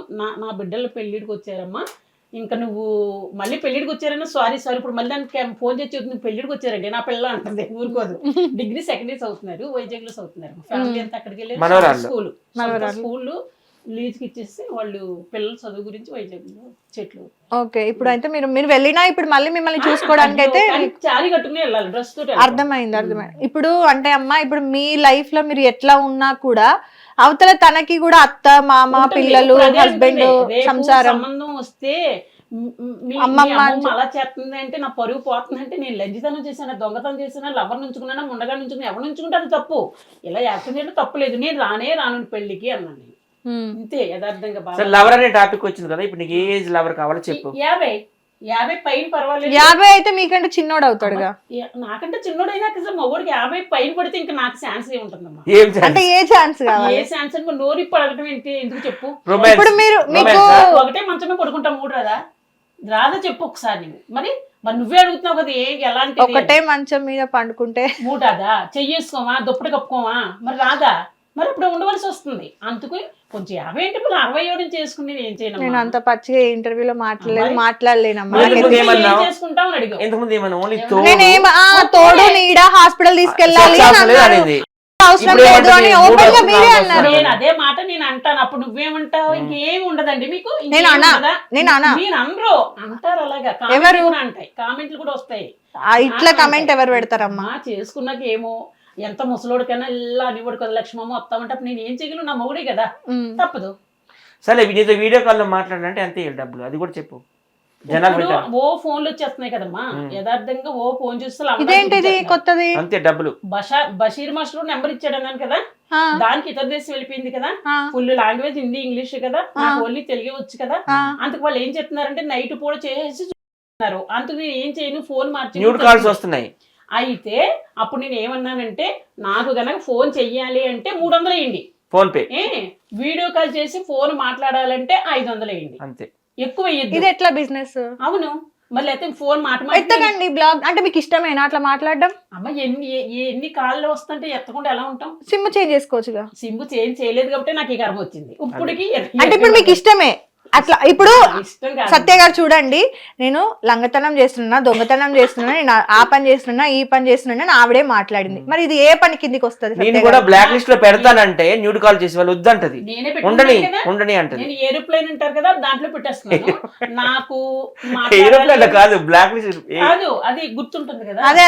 నా బిడ్డల పెళ్లిడికి వచ్చారమ్మా, ఇంకా నువ్వు మళ్ళీ పెళ్లిడికి వచ్చారన్నా సారీ ఇప్పుడు మళ్ళీ దానికి ఫోన్ చేసి నువ్వు పెళ్లిడికి వచ్చారండి నా పిల్ల అంటుంది. ఊరుకోదు. డిగ్రీ సెకండ్ ఇయర్స్ అవుతున్నారు, వైజాగ్ లో చదువుతున్నారు. ఫ్యామిలీ అంతా అక్కడికి వెళ్ళారు. స్కూల్ లీజ్కి ఇచ్చేసి వాళ్ళు పిల్లల చదువు గురించి వైజాగ్ లో చెట్లు. ఓకే, ఇప్పుడు అయితే మీరు వెళ్ళినా ఇప్పుడు మళ్ళీ మిమ్మల్ని చూసుకోవడానికి అయితే చారీ కట్టుకుని వెళ్ళాలి, డ్రెస్ తోటి. అర్థమైంది. ఇప్పుడు అంటే అమ్మా, ఇప్పుడు మీ లైఫ్ లో మీరు ఎట్లా ఉన్నా కూడా అవతల తనకి కూడా అత్త మామ పిల్లలు హస్బెండ్ సంసారం సంబంధం వస్తే అమ్మమ్మ అలా చేస్తుంది అంటే నా పరుగు పోతుంది అంటే నేను లంజితనం చేశాను, దొంగతనం చేశాను, లవర్ నుంచుకున్నా, ముండగా నుంచుకున్నా, ఎవరు నుంచుకుంటే అది తప్పు. ఇలా యాక్షన్ చేయడం తప్పు లేదు. నేను రాను పెళ్లికి అన్నాను. నేను ఇంతే యథార్థంగా. లవర్ అనే టాపిక్ వచ్చింది కదా, ఇప్పుడు నీకు ఏ ఏజ్ లవర్ కావాలో చెప్పు. 50 పైన పర్వాలేదు. 50 అయితే మీకంటే చిన్నోడు అవుతాడుగా. నాకంటే చిన్నోడైనా కదా మగోడికి 50 పైన పడితే ఇంకా నాకు ఛాన్స్ ఏముంటుందమ్మా? అంటే ఏ ఛాన్స్ కావాలి? ఏ ఛాన్స్ అంటే నోరు పడగటం ఏంటి? ఎందుకు చెప్పు. ఇప్పుడు మీరు ఒకటే మంచమే పడుకుంటాం, 3 రాదా చెప్పు ఒకసారి. మరి నువ్వే అడుగుతున్నావు కదా ఎలాంటి? ఒకటే మంచం మీద పండుకుంటే 3 రాదా? చెయ్యేసుకోమా, దుప్పటి కప్పుకోమా, మరి రాదా? మరి ఇప్పుడు ఉండవలసి వస్తుంది. అందుకు కొంచెం 50 ఏంటి 67 చేసుకుని ఏం చేయను. నేను అంత పచ్చిగా ఇంటర్వ్యూలో మాట్లాడలేనమ్మా. తోడు నీడ హాస్పిటల్ తీసుకెళ్ళాలి అవసరం లేదు అని ఓపెన్ గా మీరే అన్నారు. నేను అదే మాట నేను అంటాను. అప్పుడు నువ్వేమంటావు? ఇంకేమి ఉండదండి మీకు. నేను మీరు అనరు అంటారు అలాగా. ఎవరు అంటాయి, కామెంట్లు కూడా వస్తాయి. ఇట్లా కామెంట్ ఎవరు పెడతారమ్మా? చేసుకున్నాక ఏమో ఎంత ముసలోడికైనా ఇలా అనివాడు కదా, లక్ష్మమ్మ వస్తామంటే నేను ఏం చేయగలను, నా మొగుడే కదా, తప్పదు. సరే నీతో వీడియో కాల్ లో మాట్లాడాలంటే అంతే డబ్బులు, అది కూడా చెప్పు. ఓ ఫోన్లు వచ్చేస్తున్నాయి కదమ్మా, యథార్థంగా ఓ ఫోన్ చూస్తే కొత్తది అంతే డబ్బులు. బషీర్ మాస్టర్ నెంబర్ ఇచ్చాడు అన్నాను కదా, దానికి ఇతర దేశం వెళ్ళిపోయింది కదా. ఫుల్ లాంగ్వేజ్ హిందీ ఇంగ్లీష్ కదా, నాకు ఓన్లీ తెలుగు వచ్చు కదా. అందుకు వాళ్ళు ఏం చెప్తున్నారంటే నైట్ పూట చేసి చూస్తున్నారు. అందుకు నేను ఏం చేయను, ఫోన్ మార్చి వస్తున్నాయి. అయితే అప్పుడు నేను ఏమన్నానంటే నాకు గనక ఫోన్ చెయ్యాలి అంటే 300 వేయండి ఫోన్ పే. వీడియో కాల్ చేసి ఫోన్ మాట్లాడాలంటే 500 వేయండి, అంతే, ఎక్కువ వేయద్దు. ఇది ఎట్లా బిజినెస్? అవును, మళ్ళీ అయితే ఫోన్ ఎత్తకండి. బ్లాగ్ అంటే మీకు ఇష్టమేనా అట్లా మాట్లాడడం? అమ్మ ఎన్ని కాళ్ళు వస్తుంటే ఎత్తకుండా ఎలా ఉంటాం? సిమ్ చేంజ్ చేసుకోవచ్చుగా. సిమ్ చేంజ్ చేయలేదు కాబట్టి నాకు ఈ కర్మ వచ్చింది. ఇప్పటికి అంటే ఇప్పుడు మీకు ఇష్టమే అట్లా ఇప్పుడు ఇష్టం కాదు. సత్య గారు చూడండి, నేను లంగతనం చేస్తున్నా, దొంగతనం చేస్తున్నా, నేను ఆ పని చేస్తున్నా, ఈ పని చేస్తున్నా అని ఆవిడే మాట్లాడింది. మరి ఇది ఏ పని కిందికి వస్తుంది? నేను కూడా బ్లాక్ లిస్ట్ లో పెడతానంటే న్యూడ్ కాల్ చేసి వాళ్ళు వద్దంటది, నేనే ఉండని పెట్టుకున్నాను కదా. ఉండని అంటది. నేను ఏరోప్లేన్ అంటారు కదా దాంట్లో పెట్టేస్తున్నాను. నాకు ఏరోప్లేన్ కాదు, బ్లాక్ లిస్ట్ కాదు, అది గుర్తుంటుంది కదా, అదే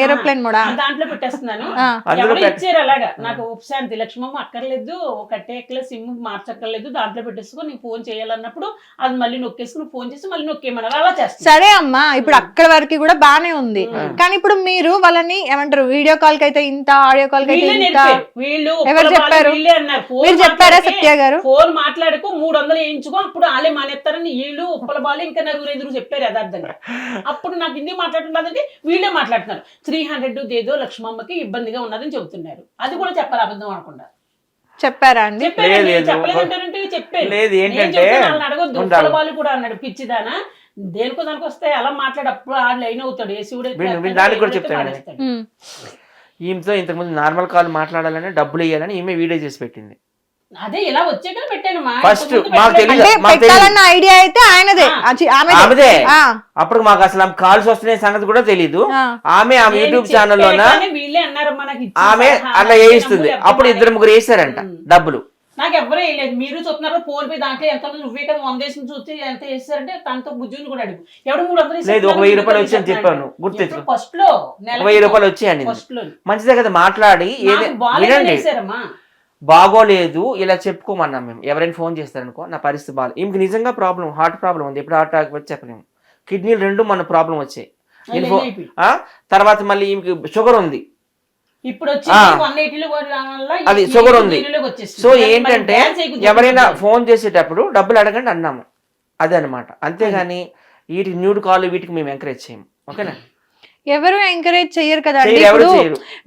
ఏరోప్లేన్ కూడా దాంట్లో పెట్టేస్తున్నాను. అందులో ఎవరు ఇచ్చారు అలాగా, నాకు ఉపశాంతి లక్ష్మమ్మ అక్కర్లేదు, కట్టే ఎక్కలేదు, సిమ్ మార్చక్కర్లేదు, దాంట్లో పెట్టేసుకో, నీకు ఫోన్ చేయాలన్నప్పుడు అది మళ్ళీ నొక్కేసుకుని ఫోన్ చేసి మళ్ళీ నొక్కేయమన్నారు, అలా చేస్తాను. సరే అమ్మా, ఇప్పుడు అక్కడ వరకు కూడా బానే ఉంది. కానీ ఇప్పుడు మీరు వాళ్ళని ఏమంటారు, వీడియో కాల్ కి అయితే ఇంత, ఆడియో కాల్ కి అయితే వీళ్ళే ఇంత, నేర్పారు. వీళ్ళు ఎవరు చెప్పారు? వీళ్ళే అన్నారు. మీరు చెప్పారా సత్య గారు? ఫోన్ మాట్లాడుకో 300 వేయించుకో, అప్పుడు వాళ్ళే మానేస్తారని వీళ్ళు ఉప్పల బాలు ఇంకా నలుగురు చెప్పారు యథార్థంగా. అప్పుడు నాకు హిందీ మాట్లాడుతున్నదంటే వీళ్ళే మాట్లాడుతున్నారు. 300 దేదో లక్ష్మమ్మకి ఇబ్బందిగా ఉన్నదని చెబుతున్నారు. అది కూడా చెప్పాలి అబద్ధం అనకుండా. చెప్పారా అండి? చెప్పలేదంటారంటే చెప్పారు. లేదు, ఏంటంటే అడగొద్దు. ఉప్పల బాలు కూడా అన్నాడు, పిచ్చిదానా దేనికో దానికి వస్తే అలా మాట్లాడు, అప్పుడు ఆ లైన్ అవుతాడు. ఏ శివుడు దానికి కూడా చెప్తాను. ఈమెతో ఇంతకుముందు నార్మల్ కాల్ మాట్లాడాలని డబ్బులు ఇవ్వాలని ఈమె వీడియో చేసి పెట్టింది. అదే ఇలా వచ్చాక పెట్టాను. ఫస్ట్ మాకు తెలియదు, పెట్టాలన్న ఐడియా అయితే ఆయనదే, ఆమెదే. అప్పుడు మాకు అసలు కాల్స్ వస్తున్నాయి సంగతి కూడా తెలీదు. ఆమె యూట్యూబ్ ఛానల్లోన ఆమె అట్లా వేయిస్తుంది. అప్పుడు 2-3 వేసారంట డబ్బులు. నాకు ఎవరు వేయలేదు, మీరు చెప్తున్నారు. ఫోన్ పే దాంట్లో ఎంత నువ్వే కదా 100 వేసి చూస్తే ఎంత వేసారంటే తనతో బుజ్జుని కూడా అడుగు. ఎవడు 300 లేదు, ఒక 1000 రూపాయలు వచ్చి అని చెప్పాను, గుర్తెచ్చు. ఫస్ట్ లో 1000 రూపాయలు వచ్చాయని మంచిదే కదా మాట్లాడి. వినండి, బాగోలేదు ఇలా చెప్పుకోమన్నాం మేము. ఎవరైనా ఫోన్ చేస్తారనుకో, నా పరిస్థితి బాగా, ఈమెకి నిజంగా ప్రాబ్లం, హార్ట్ ప్రాబ్లం ఉంది. ఎప్పుడు హార్ట్ వచ్చి చెప్పలేము, కిడ్నీలు 2 మన ప్రాబ్లం వచ్చాయి. తర్వాత మళ్ళీ ఈమెకి షుగర్ ఉంది, ఇప్పుడు అది షుగర్ ఉంది. సో ఏంటంటే ఎవరైనా ఫోన్ చేసేటప్పుడు డబ్బులు అడగండి అన్నాము, అదే అనమాట. అంతేగాని వీటికి న్యూడ్ కాల్ వీటికి మేము ఎంకరేజ్ చేయము. ఓకేనా? ఎవరు ఎంకరేజ్ చెయ్యరు కదా.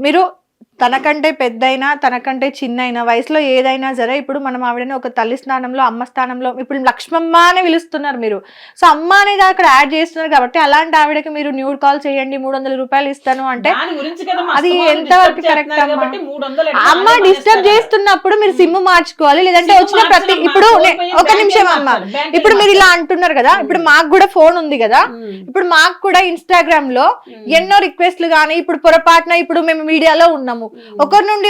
మీరు తనకంటే పెద్దయినా తనకంటే చిన్నైనా వయసులో ఏదైనా సరే, ఇప్పుడు మనం ఆవిడని ఒక తల్లి స్థానంలో, అమ్మ స్థానంలో, ఇప్పుడు లక్ష్మమ్మ అని పిలుస్తున్నారు మీరు. సో అమ్మ అనేది అక్కడ యాడ్ చేస్తున్నారు కాబట్టి అలాంటి ఆవిడకి మీరు న్యూడ్ కాల్ చేయండి 300 రూపాయలు ఇస్తాను అంటే అది ఎంతవరకు కరెక్ట్ అమ్మా? అమ్మ డిస్టర్బ్ చేస్తున్నప్పుడు మీరు సిమ్ మార్చుకోవాలి, లేదంటే వచ్చిన ప్రతి, ఇప్పుడు ఒక నిమిషం అమ్మ, ఇప్పుడు మీరు ఇలా అంటున్నారు కదా, ఇప్పుడు మాకు కూడా ఫోన్ ఉంది కదా, ఇప్పుడు మాకు కూడా ఇన్స్టాగ్రామ్ లో ఎన్నో రిక్వెస్ట్లు గానీ, ఇప్పుడు పొరపాటున ఇప్పుడు మేము మీడియాలో ఉన్నాము, ఒకరి నుండి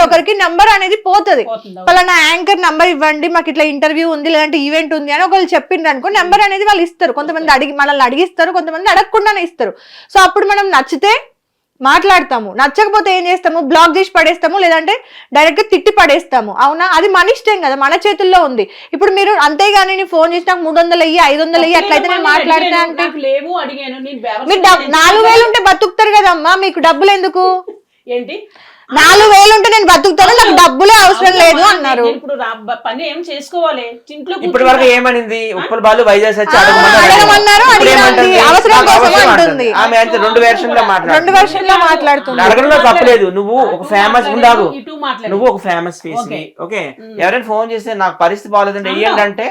ఒకరికి నంబర్ అనేది పోతుంది. పలానా యాంకర్ నంబర్ ఇవ్వండి, మాకు ఇట్లా ఇంటర్వ్యూ ఉంది, లేదంటే ఈవెంట్ ఉంది అని ఒకళ్ళు చెప్పిండ్రు అనుకో, నెంబర్ అనేది వాళ్ళు ఇస్తారు. కొంతమంది మనల్ని అడిగిస్తారు, కొంతమంది అడగకుండానే ఇస్తారు. సో అప్పుడు మనం నచ్చితే మాట్లాడతాము, నచ్చకపోతే ఏం చేస్తాము, బ్లాక్ చేసి పడేస్తాము, లేదంటే డైరెక్ట్ గా తిట్టి పడేస్తాము. అవునా? అది మన ఇష్టం కదా, మన చేతుల్లో ఉంది. ఇప్పుడు మీరు అంతేగాని నేను ఫోన్ చేసి నాకు 300 వెయ్యి 500 వెయ్యి అట్లయితే నేను మాట్లాడతా అంటే, మీరు 4000 ఉంటే బతుకుతారు కదమ్మా, మీకు డబ్బులు ఎందుకు? ఏంటి 4000 ఉంటే నేను బతుకుతాను, నాకు డబ్బులే అవసరం లేదు అన్నారు. ఇప్పుడు పని ఏం చేసుకోవాలి, ఇప్పటి వరకు ఏమనింది, ఉప్పల బాలు వైజాగ్ వచ్చి అడగమన్నారు, అవసరం కోసం అంటుంది. ఆమె అంటే 2 వెర్షన్ లో మాట్లాడుతుంది. అడగడంలో తప్పలేదు. నువ్వు ఒక ఫేమస్ ఉండావు, నువ్వు ఒక ఫేమస్ ఫేస్. ఓకే, ఎవరైనా ఫోన్ చేస్తే నాకు పరిస్థితి బాగాలేదంటే ఏంటంటే,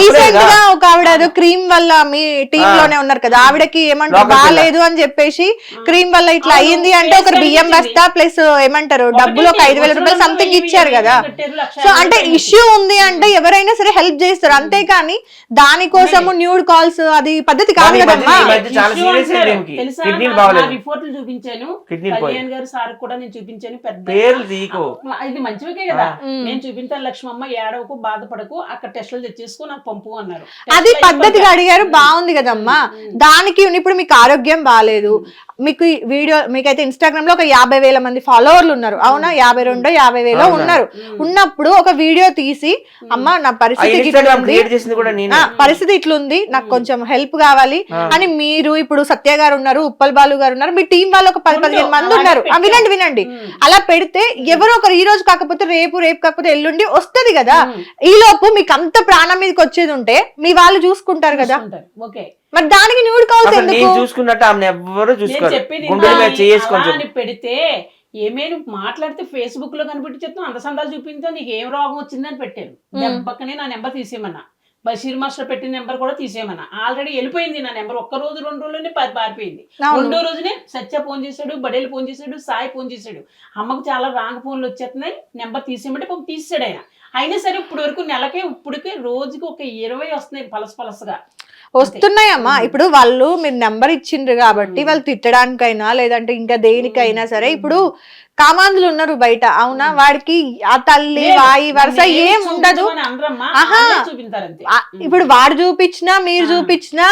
రీసెంట్ గా ఒక ఆవిడ క్రీమ్ వల్ల మీ టీమ్ లోనే ఉన్నారు కదా, ఆవిడకి ఏమంటారు బాగాలేదు అని చెప్పేసి క్రీమ్ వల్ల ఇట్లా అయ్యింది అంటే ఒక బియ్యం బస్తా ప్లస్ ఏమంటారు డబ్బులు ఒక 5000 రూపాయలు సంథింగ్ ఇచ్చారు కదా. సో అంటే ఇష్యూ ఉంది అంటే ఎవరైనా సరే హెల్ప్ చేస్తారు, అంతేకాని దానికోసము న్యూడ్ కాల్స్ అది పద్ధతి కాదు కదమ్మా. రిపోర్ట్లు చూపించాను, కళ్యాణ్ గారు సార్ కూడా నేను చూపించాను, పెద్ద ఇది మంచివే కదా, నేను చూపించాను. లక్ష్మమ్మ ఏడవకు, బాధపడకు, అక్కడ టెస్టులు తెచ్చేసుకో, నాకు పంపు అన్నారు. అది పద్ధతిగా అడిగారు, బాగుంది కదమ్మా. దానికి ఇప్పుడు మీకు ఆరోగ్యం బాగాలేదు, మీకు వీడియో, మీకైతే ఇన్స్టాగ్రామ్ లో ఒక 50,000 మంది ఫాలోవర్లు ఉన్నారు, అవునా? 52,000 ఉన్నారు. ఉన్నప్పుడు ఒక వీడియో తీసి, అమ్మ నా పరిస్థితి ఇట్లుంది, నాకు కొంచెం హెల్ప్ కావాలి అని, మీరు ఇప్పుడు సత్య గారు ఉన్నారు, ఉప్పల్ బాలు గారు ఉన్నారు, మీ టీం వాళ్ళు ఒక 10-15 మంది ఉన్నారు, వినండి. అలా పెడితే ఎవరో ఒకరు ఈ రోజు కాకపోతే రేపు కాకపోతే ఎల్లుండి వస్తది కదా. ఈ లోపు మీకు అంత ప్రాణం మీదకి వచ్చేది ఉంటే మీ వాళ్ళు చూసుకుంటారు కదా. మరి దానికి న్యూడ్ కాల్స్ ఎందుకు? చూసుకున్నట్టు ఆమె ఎవరు చూసుకోరు, పెడితే ఏమేమి మాట్లాడితే ఫేస్బుక్ లో కనిపెట్టి చెప్తాను, అంత సందాలు చూపించా, నీకు ఏం రోగం వచ్చిందని పెట్టాను. దెబ్బకనే నా నెంబర్ తీసేయమన్నా, బషీర్ మాస్టర్ పెట్టిన నెంబర్ కూడా తీసేయమన్నా. ఆల్రెడీ వెళ్ళిపోయింది నా నెంబర్, 1 రోజు 2 రోజుల్లోనే పారిపోయింది. 2వ రోజునే సత్య ఫోన్ చేశాడు, బడేలు ఫోన్ చేశాడు, సాయి ఫోన్ చేశాడు, అమ్మకు చాలా రాంగ్ ఫోన్లు వచ్చేస్తున్నాయి, నెంబర్ తీసేయమంటే తీసాడు ఆయన. అయినా సరే ఇప్పుడు వరకు నెలకే ఇప్పటికే రోజుకి ఒక 20 వస్తున్నాయి పలసగా. వస్తున్నాయమ్మా. ఇప్పుడు వాళ్ళు మీరు నెంబర్ ఇచ్చిండ్రు కాబట్టి వాళ్ళు తిట్టడానికైనా లేదంటే ఇంకా దేనికైనా సరే, ఇప్పుడు కామాంధులు ఉన్నారు బయట, అవునా, వాడికి ఆ తల్లి వాయి వరుస ఏం ఉండదు. ఆహా, ఇప్పుడు వాడు చూపించినా మీరు చూపించినా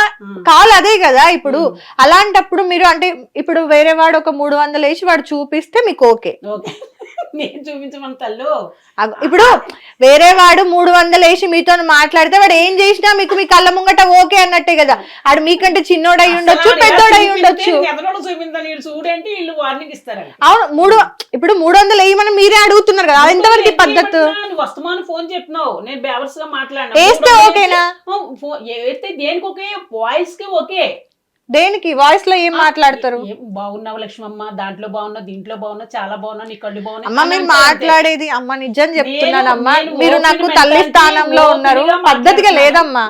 కాల్ అదే కదా. ఇప్పుడు అలాంటప్పుడు మీరు అంటే ఇప్పుడు వేరే వాడు ఒక 300 వేసి వాడు చూపిస్తే మీకు ఓకే, నేను చూపించమని తల్లు. ఇప్పుడు వేరే వాడు 300 వేసి మీతో మాట్లాడితే వాడు ఏం చేసినా మీకు మీ కళ్ళ ముంగట ఓకే అన్నట్టే కదా. ఆడు మీకంటే చిన్నోడై ఉండొచ్చు, పెద్దోడై ఉండొచ్చు. చూడండి వీళ్ళు వార్నింగ్ ఇస్తారు. అవును, ఇప్పుడు 300 వేయమని మీరే అడుగుతున్నారు కదా, అది ఎంతవరకు పద్ధతి? వస్తామని ఫోన్ చెప్పినావు, నేను బేవర్స్ గా మాట్లాడినా. వేస్తే ఓకేనా? వేస్తే దేనికి ఓకే? వాయిస్ కి ఓకే. దేనికి? వాయిస్ లో ఏం మాట్లాడతారు? బాగున్నావు లక్ష్మమ్మ, దాంట్లో బాగున్నా, దీంట్లో బాగున్నా, చాలా బాగున్నా, నీ కళ్ళు బాగున్నా. అమ్మ మీరు మాట్లాడేది, అమ్మ నిజం చెప్తున్నానమ్మా, మీరు నాకు తల్లి స్థానంలో ఉన్నారు, పద్ధతిగా లేదమ్మా.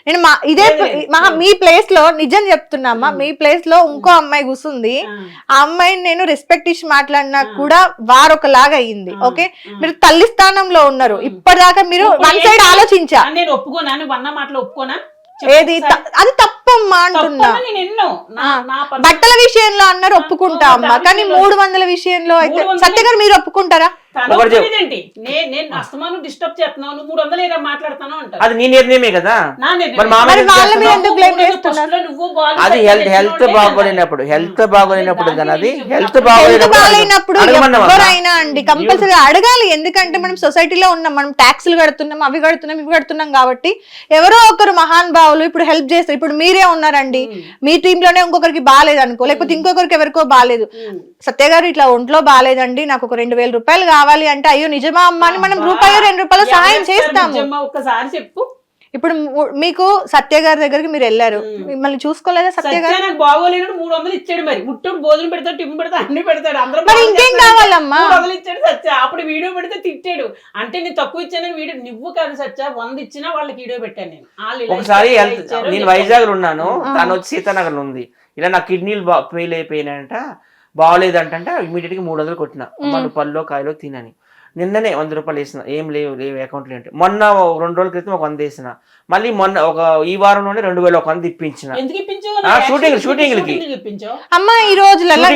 నేను ఇదే మీ ప్లేస్ లో నిజం చెప్తున్నామ్మా, మీ ప్లేస్ లో ఇంకో అమ్మాయి కూర్చుంది, ఆ అమ్మాయిని నేను రెస్పెక్ట్ ఇచ్చి మాట్లాడినా కూడా వారొకలాగా అయ్యింది. ఓకే, మీరు తల్లి స్థానంలో ఉన్నారు, ఇప్పటిదాకా మీరు వన్ సైడ్ ఆలోచించా. నేను ఒప్పుకోనా? నువ్వు అన్న మాటలు ఒప్పుకోనా? ఏది అది తప్పమ్మా అంటున్నా. బట్టల విషయంలో అన్నారు ఒప్పుకుంటా అమ్మా, కానీ 300 విషయంలో అయితే సత్య గారు మీరు ఒప్పుకుంటారా? నేను అస్తమాను డిస్టర్బ్ చేస్తున్నాను, 300 మాట్లాడతాను అంటారు. అది నీ నిర్ణయమే కదా. అది హెల్త్ బాగోలేనప్పుడు అది హెల్త్ బాగోలేనప్పుడు ఎవరైనా అండి కంపల్సరీ అడగాలి. ఎందుకంటే మనం సొసైటీలో ఉన్నాం, మనం ట్యాక్సులు కడుతున్నాం, అవి కడుతున్నాం, ఇవి కడుతున్నాం కాబట్టి ఎవరో ఒకరు మహాన్ భావులు ఇప్పుడు హెల్ప్ చేస్తారు. ఇప్పుడు మీరే ఉన్నారండి, మీ టీమ్ లోనే ఇంకొకరికి బాగాలేదు అనుకో, లేకపోతే ఇంకొకరికి ఎవరికో బాగాలేదు, సత్య గారు ఇట్లా ఒంట్లో బాగాలేదండి, నాకు ఒక 2000 రూపాయలు కావాలి అంటే, అయ్యో నిజమా అమ్మా అని మనం రూపాయో 2 రూపాయలు సహాయం చేస్తాము. ఒక్కసారి చెప్పు. ఇప్పుడు మీకు సత్య గారి దగ్గరికి మీరు వెళ్ళారు, మిమ్మల్ని చూసుకోలేదా సత్య గారు? నాకు బాగోలేడు 300 ఇచ్చాడు, మరి ముట్టుడు భోజనం పెడతాడు, టిఫిన్ పెడతాడు, అన్ని పెడతాడు, అందరూ మరి ఇంకేం కావాలమ్మా? 300 ఇచ్చాడు సత్య. అప్పుడు వీడియో పెడితే తిట్టాడు, అంటే నేను తక్కువ ఇచ్చానని వీడియో. నువ్వు కాదు సత్య, 100 ఇచ్చినా వాళ్ళకి వీడియో పెట్టాను నేను. ఒకసారి నేను వైజాగ్ లో ఉన్నాను, తను వచ్చి సీతానగర్ లో ఉంది, ఇలా నా కిడ్నీలు ఫెయిల్ అయిపోయినాయంట, బాగోలేదంట, ఇమీడియట్ గా 300 కొట్టిన, మన పల్లో కాయలో తినని. నిన్ననే 100 రూపాయలు వేసిన, ఏం లేవు అకౌంట్లో అంటే. మొన్న 2 రోజుల క్రితం ఒక 100 వేసిన, మళ్ళీ మొన్న ఈ వారంలోనే 2000 ఒక 100 ఇప్పించిన. షూటింగ్లకి అమ్మా ఈ రోజులలో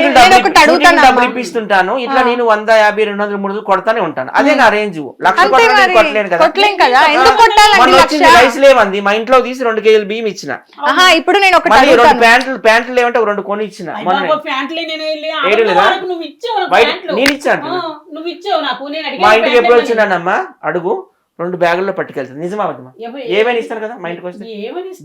డబ్బులు ఇప్పిస్తుంటాను. ఇట్లా నేను 100, 50, 200, 300 కొడతానే ఉంటాను. అదే నా రేంజ్. లక్ష కొట్టలేను కదా. రైస్ లేవంది, మా ఇంట్లో తీసి 2 కేజీలు బియ్యం ఇచ్చిన. ఇప్పుడు నేను ప్యాంట్లు లేవంటే 2 కొని ఇచ్చిన. నేను ఇచ్చాను. మా ఇంటికి ఎప్పుడు వచ్చినానమ్మా అడుగు, 2 బ్యాగుల్లో పట్టుకెళ్తాను. నిజమా అబద్ధమా? ఏమైనా ఇస్తారు కదా మా ఇంటికి వస్తే,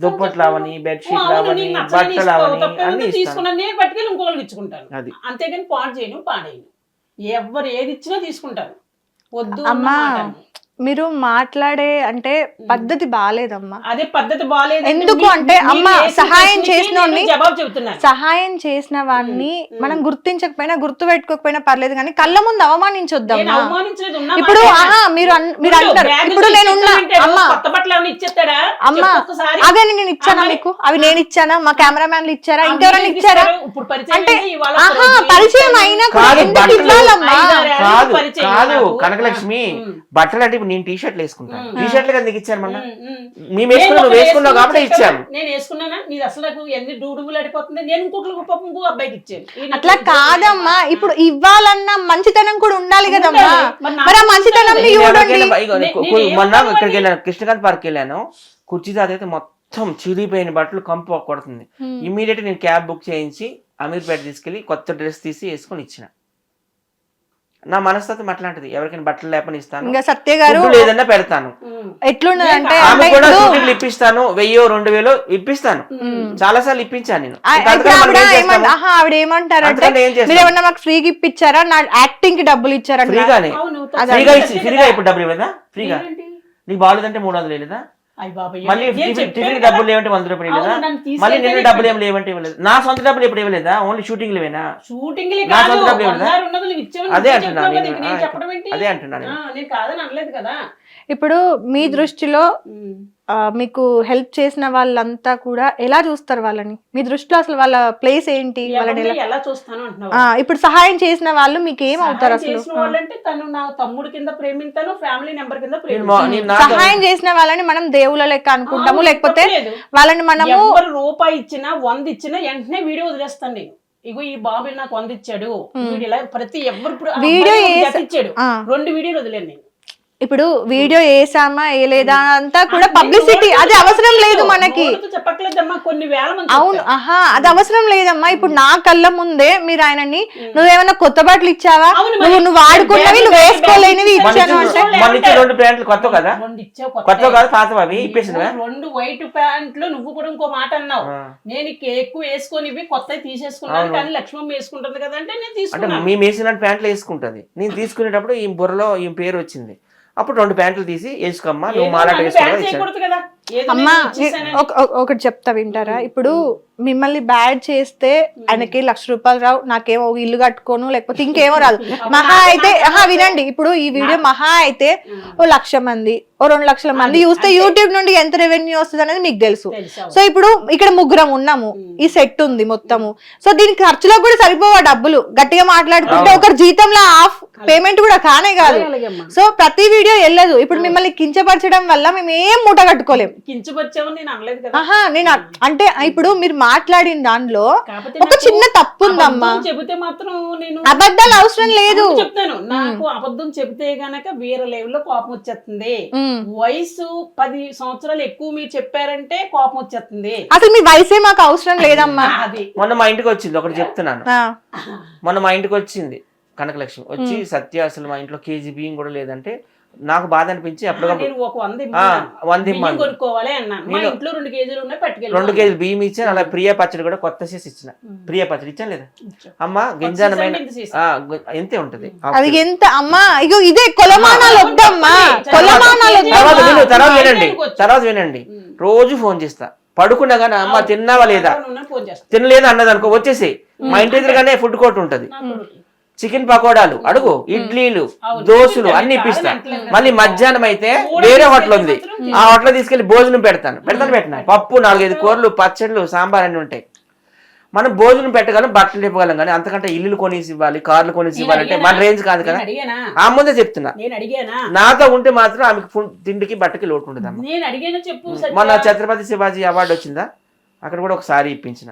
దుప్పట్లు అవని, బెడ్షీట్లు అవని, బట్టలు అవని అన్ని ఇస్తాను. నేను పట్టుకెళ్ళి ఇంకోళ్ళకి ఇచ్చుకుంటాను. అది అంతేగాని పాడు చేయను, పాడేయను. ఎవరు ఏది ఇచ్చినా తీసుకుంటాను. వద్దు అమ్మా, మీరు మాట్లాడే అంటే పద్ధతి బాగాలేదమ్మా. అదే పద్ధతి బాగాలేదు. ఎందుకు అంటే అమ్మ సహాయం చేసిన జవాబు చెబుతున్నా, సహాయం చేసిన వాడిని మనం గుర్తించకపోయినా గుర్తు పెట్టుకోకపోయినా పర్లేదు, కానీ కళ్ళ ముందు అవమానించొద్దమ్మా. ఇప్పుడు మీరు అంటారు, ఇప్పుడు నేను అమ్మా అదే నేను ఇచ్చానా మీకు? అవి నేను ఇచ్చానా? మా కెమెరామ్యాన్లు ఇచ్చారా? ఇంకెవరైనా ఇచ్చారా? అంటే పరిచయం అయినా ఎందుకు ఇవ్వాలమ్మా? కాదు కనకలక్ష్మి, బట్టలు అంటే నేను టీ షర్ట్లు వేసుకుంటాను, టీ షర్ట్లు కదా నీకు ఇచ్చాను, మొన్న మేము వేసుకున్నావు కాబట్టి ఇచ్చాను. నేను వేసుకున్నానా? నీది అసలు నాకు ఎన్ని డూడుగులు అడిపోతుంది. నేను ఇంకొక అబ్బాయికి ఇచ్చాను. అట్లా కాదమ్మా, ఇప్పుడు ఇవ్వాలన్న మంచితనం కూడా ఉండాలి కదమ్మా. మరి ఆ మంచితనం మొన్న ఇక్కడికి వెళ్ళాను, కృష్ణకాంత్ పార్క్ వెళ్ళాను, కుర్చీ తాగైతే మొత్తం చిరిగిపోయిన బట్టలు కంపు కొడుతుంది. ఇమ్మీడియట్ నేను క్యాబ్ బుక్ చేయించి అమీర్పేట తీసుకెళ్లి కొత్త డ్రెస్ తీసి వేసుకొని ఇచ్చిన. నా మనస్తత్వం అట్లాంటిది, ఎవరికైనా బట్టలు లేపని ఇస్తాను, ఇంకా సత్య గారు లేదన్నా పెడతాను. ఎట్లున్నదంటే ఆమె కూడా షూటింగ్లు ఇప్పిస్తాను, 1000, 2000 ఇప్పిస్తాను. చాలా సార్లు ఇప్పించాను నేను. ఆవిడ ఏమంటారంటే మీరు ఏమన్నా మాకు ఫ్రీగా ఇప్పించారా, నా యాక్టింగ్ కి డబ్బులు ఇచ్చారా? ఫ్రీగా ఇప్పుడు డబ్బులు ఇవ్వదా? ఫ్రీగా నీకు బాగాలేదంటే 300 లేదా? మళ్ళీ టిఫిన్ డబ్బులు లేవంటే 100 రూపాయలు లేదా? మళ్ళీ నిన్న డబ్బులు ఏమి లేవంటే ఇవ్వలేదు. నా సొంత డబ్బులు ఎప్పుడు ఇవ్వలేదా? ఓన్లీ షూటింగ్ లేవేనా? నా సొంత డబ్బులు ఇవ్వలేదా? అదే అంటున్నాను. ఇప్పుడు మీ దృష్టిలో మీకు హెల్ప్ చేసిన వాళ్ళంతా కూడా ఎలా చూస్తారు వాళ్ళని? మీ దృష్టిలో అసలు వాళ్ళ ప్లేస్ ఏంటి? వాళ్ళని ఎలా చూస్తాను అంటున్నావు? ఇప్పుడు సహాయం చేసిన వాళ్ళు మీకు ఏం అవుతారు అసలు? చేసిన వాళ్ళంటే తను నా తమ్ముడు కింద ప్రేమింతాను, ఫ్యామిలీ నెంబర్ కింద ప్రేమించాను. సహాయం చేసిన వాళ్ళని మనం దేవుళ్ళ లెక్క అనుకుంటాము, లేకపోతే వాళ్ళని మనము రూపాయి ఇచ్చినా 100 ఇచ్చినా వెంటనే వీడియో వదిలేస్తాను నేను. ఇగో ఈ బాబు నాకు 100 ఇచ్చాడు, ఇలా ప్రతి ఎవరు ఇప్పుడు వీడియో ఇచ్చాడు 2 వీడియోలు వదిలేను నేను. ఇప్పుడు వీడియో వేసామా వేయలేదా అంతా కూడా పబ్లిసిటీ, అది అవసరం లేదు మనకి. చెప్పట్లేదమ్మా, కొన్ని వేల మంది. అవును, అది అవసరం లేదమ్మా. ఇప్పుడు నా కళ్ళ ముందే మీరు ఆయనని నువ్వేమన్నా కొత్త బట్టలు ఇచ్చావా, నువ్వు వాడుకున్నవి నువ్వు వేసుకోలేనివి ఇచ్చాను అంటే 2 ప్యాంట్లు కొత్త కదా, కొత్త కాదు పాత అవి ఇప్పేసినవా? 2 వైట్ ప్యాంట్లు. నువ్వు కూడా ఇంకో మాట అన్నావు, నేను ఎక్కువ వేసుకొని కొత్త తీసేసుకున్నాను కానీ లక్ష్మమ్మ వేసుకుంటుంది కదా అంటే నేను తీసుకున్నాను. అంటే మేము వేసిన ప్యాంట్లు వేసుకుంటది, నేను తీసుకునేటప్పుడు ఈ బుర్రలో ఈ పేరు వచ్చింది, అప్పుడు 2 ప్యాంట్లు తీసి వేసుకోమ్మా నువ్వు మాలాట వేసుకోవడం. అమ్మా ఒకటి చెప్తా వింటారా? ఇప్పుడు మిమ్మల్ని బ్యాడ్ చేస్తే ఆయనకి ₹1,00,000 రావు, నాకేమో ఇల్లు కట్టుకోను లేకపోతే ఇంకేమో రాదు. మహా అయితే వినండి, ఇప్పుడు ఈ వీడియో మహా అయితే 1,00,000 మంది 2,00,000 మంది చూస్తే యూట్యూబ్ నుండి ఎంత రెవెన్యూ వస్తుంది అనేది మీకు తెలుసు. సో ఇప్పుడు ఇక్కడ 3 ఉన్నాము, ఈ సెట్ ఉంది మొత్తము. సో దీనికి ఖర్చులో కూడా సరిపోవా డబ్బులు, గట్టిగా మాట్లాడుకుంటే ఒకరి జీతంలో హాఫ్ పేమెంట్ కూడా కానే కాదు. సో ప్రతి వీడియో వెళ్ళదు. ఇప్పుడు మిమ్మల్ని కించపరచడం వల్ల మేము ఏం మూట కట్టుకోలేము. కించపరిచామని నేను అనలేదు కదా. నేను అంటే ఇప్పుడు మీరు మాట్లాడిన దాంట్లో ఒక చిన్న తప్పు ఉందమ్మా. చెబితే మాత్రం నేను అబద్ధాలు అవసరం లేదు చెప్తాను. నాకు అబద్ధం చెబితే గనక వేరే లెవెల్లో కోపం వచ్చేస్తుంది. వయసు 10 సంవత్సరాలు ఎక్కువ మీరు చెప్పారంటే కోపం వచ్చేస్తుంది. అసలు మీ వయసే మాకు అవసరం లేదమ్మా. అది మొన్న మా ఇంటికి వచ్చింది, ఒకటి చెప్తున్నాను. మొన్న మా ఇంటికి వచ్చింది కనకలక్ష్మి వచ్చి, సత్య అసలు మా ఇంట్లో కేజీ బియ్యం కూడా లేదంటే నాకు బాధ అనిపించి అప్పటికప్పుడు 100 ఇమ్మని 2 కేజీలు బియ్యం ఇచ్చాను. అలా ప్రియ పచ్చడి కూడా కొత్త చేసి ఇచ్చిన. ప్రియ పచ్చడి ఇచ్చాను లేదా అమ్మ, గింజానమైన ఎంతే ఉంటది అది ఎంత అమ్మా. ఇగో ఇదే కొలమానాలు వద్దమ్మా, కొలమానాలు తర్వాత వినండి. రోజు ఫోన్ చేస్తా, పడుకున్నా గానీ అమ్మ తిన్నావా లేదా, తినలేదా అన్నది అనుకో, వచ్చేసి మా ఇంటి ఎదురుగానే ఫుడ్ కోర్ట్ ఉంటది, చికెన్ పకోడాలు అడుగు, ఇడ్లీలు దోశలు అన్ని ఇప్పిస్తా. మళ్ళీ మధ్యాహ్నం అయితే వేరే హోటల్ ఉంది, ఆ హోటల్ తీసుకెళ్లి భోజనం పెట్టినా పప్పు 4-5 కూరలు పచ్చళ్ళు సాంబార్ అన్ని ఉంటాయి. మనం భోజనం పెట్టగలం, బట్టలు ఇవ్వగలం, కానీ అంతకంటే ఇల్లు కొనేసి ఇవ్వాలి, కార్లు కొనేసి ఇవ్వాలంటే మన రేంజ్ కాదు కదా. ఆ ముందే చెప్తున్నా, నాతో ఉంటే మాత్రం ఆమెకు తిండికి బట్టకి లోటు ఉండదు. మన ఛత్రపతి శివాజీ అవార్డు వచ్చిందా, అక్కడ కూడా ఒక సారీ ఇప్పించిన.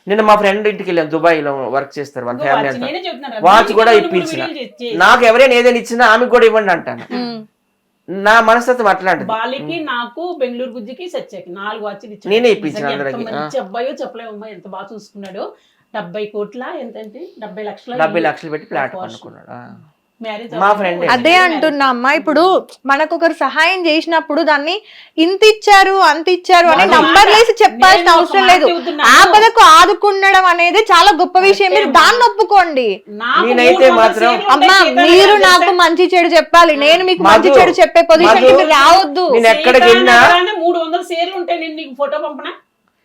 నిన్న మా ఫ్రెండ్ ఇంటికి వెళ్ళాను, దుబాయ్ లో వర్క్ చేస్తారు వాళ్ళ ఫ్యామిలీ అంతా, వాచ్ కూడా ఇప్పించిన. నాకు ఎవరైనా ఏదైనా ఇచ్చినా ఆమెకు కూడా ఇవ్వండి అంటాను. నా మనస్తత్వం అట్లాంటిది. బాలికి నాకు బెంగళూరు గుజ్జికి సత్యకి 4 వాచ్లు ఇచ్చాను, నేనే ఇప్పించిన అందరికి. అబ్బాయో చెప్పలేమమ్మా, ఎంత బాగా చూసుకున్నాడు. 70 కోట్ల ఎంతంటే 70 లక్షలు పెట్టి ప్లాట్ కొనుక్కున్నాడు మా ఫ్రెండ్. అదే అంటున్నా అమ్మా, ఇప్పుడు మనకు ఒకరు సహాయం చేసినప్పుడు దాన్ని ఇంత ఇచ్చారు అంత ఇచ్చారు అని నంబర్ లేసి చెప్పాల్సిన అవసరం లేదు. ఆపదకు ఆదుకుండడం అనేది చాలా గొప్ప విషయం, మీరు దాన్ని ఒప్పుకోండి. నేనైతే మాత్రం అమ్మా, మీరు నాకు మంచి చెడు చెప్పాలి, నేను మీకు మంచి చెడు చెప్పే పొజిషన్ కి మీరు రావద్దు. నేను ఎక్కడికి వెళ్ళినా 300 షేర్లు ఉంటాయి, నేను నీకు ఫోటో పంపనా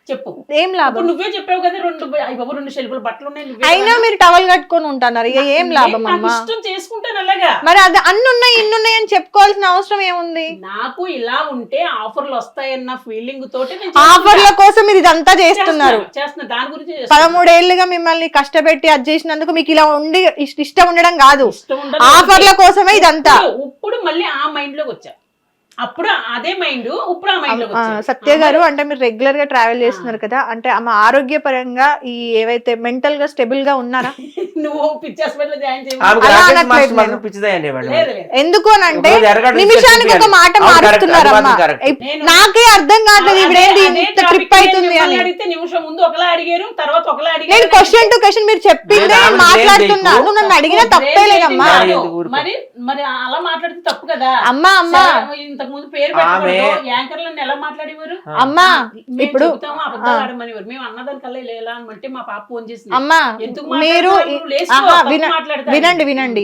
చెప్పు, ఏం లాభం? నువ్వే చెప్పావు కదా 2 షెల్ఫులు బట్టలు ఉన్నాయి, అయినా మీరు టవల్ కట్టుకొని ఉంటున్నారు, ఇక ఏం లాభం అమ్మా? ఇష్టం చేసుకుంటాను అలాగా. మరి అది అన్ని ఉన్నాయి ఇన్ని ఉన్నాయి అని చెప్పుకోవాల్సిన అవసరం ఏముంది? నాకు ఇలా ఉంటే ఆఫర్లు వస్తాయన్న ఫీలింగ్ తోటి ఆఫర్ల కోసం మీరు ఇదంతా చేస్తున్నారు. దాని గురించి 13 ఏళ్లుగా మిమ్మల్ని కష్టపెట్టి అది చేసినందుకు మీకు ఇలా ఉండి ఇష్టం ఉండడం కాదు, ఆఫర్ల కోసమే ఇదంతా. ఇప్పుడు మళ్ళీ ఆ మైండ్ లోకి వచ్చా, అప్పుడు అదే మైండ్, ఇప్పుడు ఆ మైండ్ లోకి వచ్చా. సత్య గారు, అంటే మీరు రెగ్యులర్ గా ట్రావెల్ చేస్తున్నారు కదా, అంటే ఆమె ఆరోగ్యపరంగా ఈ ఏవైతే మెంటల్ గా స్టేబుల్ గా ఉన్నారా? నువ్వు పిచ్చి హాస్పిటల్ జాయిన్ ఎందుకు అని అంటే నిమిషానికి ఒక మాట మారుతున్నారమ్మా. నాకే అర్థం కావట్లేదు ఇవిడేంటి ఇంత ట్రిప్ అవుతుంది అని. నిమిషం ముందు ఒకలా అడిగారు, తర్వాత ఒకలా అడిగారు. నేను క్వశ్చన్ టు క్వశ్చన్ మీరు చెప్పిందే మాట్లాడుతున్నా, నువ్వు నన్ను అడిగినా తప్పే లేదమ్మా. మరి మరి అలా మాట్లాడితే తప్పు కదా అమ్మా. అమ్మా ఇంతకు ముందు పేరు పెట్టకూడదు, యాంకర్లను ఎలా మాట్లాడేవారు అమ్మా? ఇప్పుడు అబద్ధాలు ఆడమనేవారు, మేము అన్నదానికల్లా ఇలా అనమంటే మా పాప ఫోన్ చేసింది, అమ్మా ఎందుకు మీరు వినండి వినండి,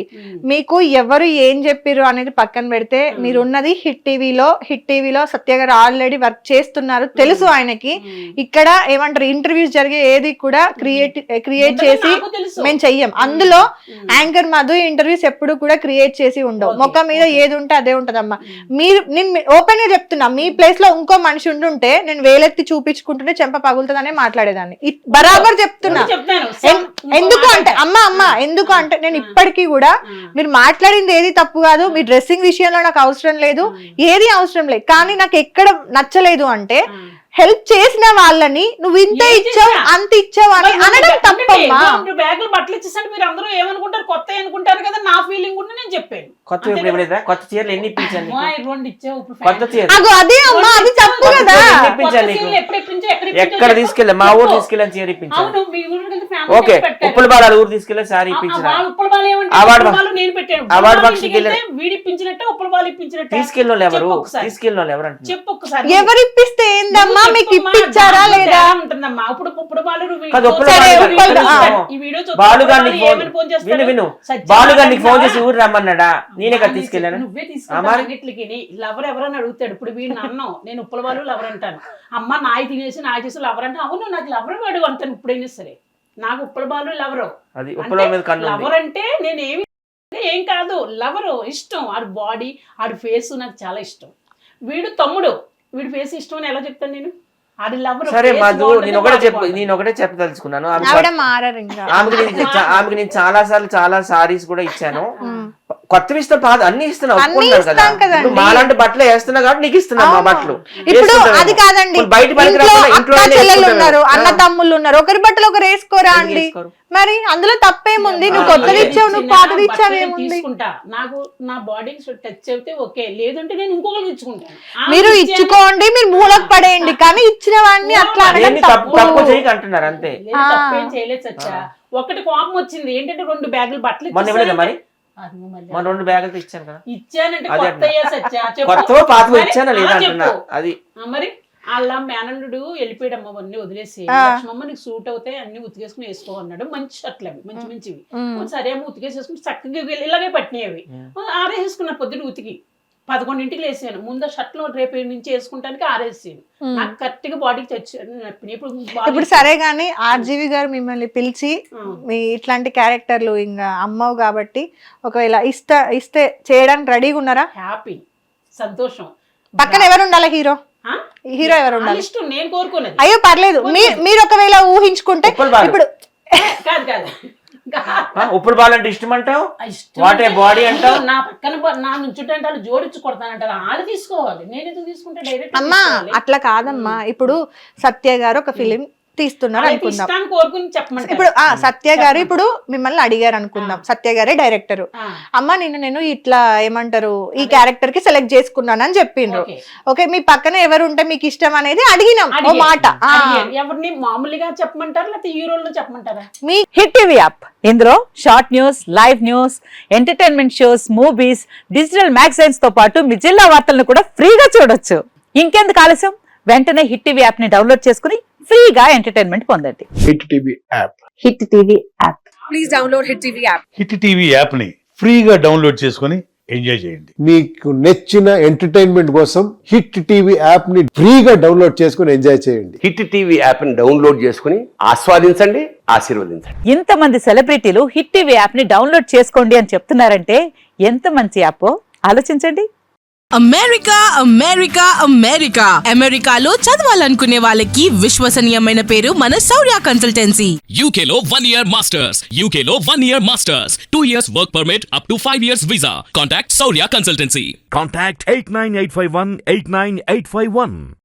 మీకు ఎవరు ఏం చెప్పిర్రు అనేది పక్కన పెడితే మీరున్నది హిట్ టీవీలో సత్య గారు ఆల్రెడీ వర్క్ చేస్తున్నారు, తెలుసు ఆయనకి. ఇక్కడ ఏమంటారు ఇంటర్వ్యూస్ జరిగే ఏది కూడా క్రియేట్ చేసి మేము చెయ్యం. అందులో యాంకర్ మధు ఇంటర్వ్యూస్ ఎప్పుడు కూడా క్రియేట్ చేసి ఉండవు, మొక్క మీద ఏది ఉంటే అదే ఉంటదమ్మా. మీరు నేను ఓపెన్ గా చెప్తున్నా, మీ ప్లేస్ లో ఇంకో మనిషి ఉండుంటే నేను వేలెత్తి చూపించుకుంటుంటే చెంప పగులుతుందనే మాట్లాడేదాన్ని. బరాబర్ చెప్తున్నా. ఎందుకు అంటే ఎందుకు అంటే నేను ఇప్పటికీ కూడా మీరు మాట్లాడింది ఏది తప్పు కాదు, మీ డ్రెస్సింగ్ విషయంలో నాకు అవసరం లేదు, ఏది అవసరం లేదు. కానీ నాకు ఎక్కడ నచ్చలేదు అంటే హెల్ప్ చేసిన వాళ్ళని నువ్వు ఇంత ఇచ్చావు అంత ఇచ్చావు అని అనడం తప్పమ్మా. బ్యాగులు బట్టలు ఇచ్చేసండి మీరు అందరూ ఏమనుకుంటారు, కొత్త అనుకుంటారు కదా, నా ఫీలింగ్ కూడా నేను చెప్పాను. కొత్త చీరలు ఎన్ని ఇప్పించాను? అదే అమ్మా, అది తప్పు కదా. ఎక్కడ తీసుకెళ్ళా? మా ఊరు తీసుకెళ్ళాను చీర ఇప్పించాను. ఓకే, ఉప్పుల బాల ఊరు తీసుకెళ్ళి సారీ ఇప్పించిన అవార్డు ఫంక్షన్కి తీసుకెళ్ళిన ఎవరు అంటే చెప్పు ఒకసారి. ఎవరు ఇప్పిస్తే ఏందమ్మా, మీకు ఇప్పించారా లేదా? బాలుగారికి ఫోన్ చేసి ఊరు రమ్మన్నాడా? నేనే కదా తీసుకెళ్ళాను. లవర్ ఎవరని అడుగుతాడు. ఇప్పుడు వీడిని అన్నావు, నేను ఉప్పల వాళ్ళు లవర్ అంటాను. అమ్మ నాయి తినేసి నాయ చేసి లవర్ అంటే, అవును నాకు లవర్ వాడు అంటాను. ఇప్పుడైనా సరే నాకు ఉప్పల బాలు లవరు. లవర్ అంటే నేను ఏం కాదు, లవరు ఇష్టం. ఆడు బాడీ ఆడు ఫేస్ నాకు చాలా ఇష్టం. వీడు తమ్ముడు, వీడి ఫేస్ ఇష్టం అని ఎలా చెప్తాను నేను? అది లవర్. సరే మధు, నేను ఒకటే చెప్పదలుచుకున్నాను. ఆమెకి నేను చాలా సారీస్ కూడా ఇచ్చాను. కొత్తవి ఇస్తాం, పాత అన్ని ఇస్తున్నావు, మాలాంటి బట్టలు వేస్తున్నా కాబట్టి నీకు ఇస్తున్నా మా బట్టలు. ఇప్పుడు అది కాదండి, బయట ఉన్నారు, అన్న తమ్ముళ్ళు ఉన్నారు, ఒకరి బట్టలు ఒకరు వేసుకోరా అండి. మరి అందులో తప్పేముంది? నువ్వు కొత్తది ఇచ్చావు, నువ్వు పాతది ఇచ్చావు, ఏముంది? నాకు నా బాడీ టచ్ అయితే ఓకే, లేదంటే నేను ఇంకొకరికి ఇచ్చుకుంటాను. మీరు ఇచ్చుకోండి, మీరు మూలకు పడేయండి, కానీ ఇచ్చిన వాడిని అట్లా తప్పు చేయక అంటున్నారు అంతే. తప్పేం చేయలేదు సచ్చా. ఒకటి కోపం వచ్చింది ఏంటంటే 2 బ్యాగులు బట్టలు మరి 2 బ్యాగులు ఇచ్చాను కదా. ఇచ్చానంటే కొత్త పాత ఇచ్చానా లేదా అంటున్నా. అది మరి వాళ్ళ మేనల్లుడు వెళ్ళిపోయాడమ్మ, అవన్నీ వదిలేసి లక్ష్మమ్మ నీకు సూట్ అవుతాయి అన్ని ఉతికేసుకుని వేసుకో అన్నాడు. మంచి షర్ట్లు అవి, మంచివి. సరే అమ్మ ఉతికేసేసుకుని చక్కగా ఇలాగే పట్టినాయి అవి. ఆరేసుకున్నా పొద్దున ఉతికి 11ంటికి లేసాను. ముందు షర్ట్లు రేపు నుంచి వేసుకుంటానికి ఆరేసాను. నాకు కరెక్ట్ గా బాడీకి తెచ్చాను. ఇప్పుడు సరే గానీ ఆర్జీవి గారు మిమ్మల్ని పిలిచి మీ ఇట్లాంటి క్యారెక్టర్లు ఇంకా అమ్మవు కాబట్టి ఒకవేళ ఇస్తే చేయడానికి రెడీగా ఉన్నారా? హ్యాపీ, సంతోషం. పక్కన ఎవరు ఉండాలి? హీరో ఎవరు ఉండాలి? ఇష్టం, నేను కోరుకోలేదు. అయ్యో పర్లేదు, మీరు ఒకవేళ ఊహించుకుంటే. ఇప్పుడు కాదు ఉప్పుడు బాలంటే ఇష్టం అంటావు, వాటే బాడీ అంటావు. నా పక్కన నా నుంచుంటే వాళ్ళు జోడించి కొడతానంటారు, వాళ్ళు తీసుకోవాలి. నేను ఎందుకు తీసుకుంటే డైరెక్ట్ అమ్మా అట్లా కాదమ్మా. ఇప్పుడు సత్య గారు ఒక ఫిలిం తీస్తున్నారు అనుకుందాం. ఇప్పుడు సత్య గారు ఇప్పుడు మిమ్మల్ని అడిగారు అనుకుందాం, సత్య గారే డైరెక్టర్. అమ్మ నేను ఇట్లా ఏమంటారు ఈ క్యారెక్టర్ కి సెలెక్ట్ చేసుకున్నాను అని చెప్పిండ్రు. ఓకే, మీ పక్కన ఎవరు ఉంటే మీకు ఇష్టం అనేది అడిగినాం ఓ మాట. ఎవరిని మామూలుగా చెప్పమంటారా లేకపోతే హీరోలు చెప్పమంటారా? మీ హిట్ టీవీ యాప్, ఇందులో short news, live news, entertainment shows, movies, digital magazines తో పాటు మీ జిల్లా వార్తలను కూడా ఫ్రీగా చూడొచ్చు. ఇంకెందుకు ఆలస్యం, వెంటనే హిట్ టీవీ యాప్ ని డౌన్లోడ్ చేసుకుని ఫ్రీగా ఎంటర్టైన్మెంట్ పొందండి. Hit TV app, hit TV app, please download hit TV app. Hit TV app ని ఫ్రీగా డౌన్లోడ్ చేసుకుని ఎంజాయ్ చేయండి. మీకు నచ్చిన ఎంటర్టైన్మెంట్ కోసం హిట్ టీవీ యాప్ ని ఫ్రీగా డౌన్లోడ్ చేసుకుని ఎంజాయ్ చేయండి. హిట్ టీవీ యాప్ ని డౌన్లోడ్ చేసుకుని ఆస్వాదించండి, ఆశీర్వదించండి. ఇంతమంది సెలబ్రిటీలు హిట్ టీవీ యాప్ ని డౌన్లోడ్ చేసుకోండి అని చెప్తున్నారంటే ఎంత మంచి యాప్ ఆలోచించండి. అమెరికా అమెరికా అమెరికా అమెరికాలో చదవాలనుకునే వాళ్ళకి విశ్వసనీయమైన పేరు మన శౌర్య కన్సల్టెన్సీ. UK లో 1 year masters, UK లో 1 year masters, 2 years work permit up to 5 years visa. Contact Saurya Consultancy. Contact 89851 89851.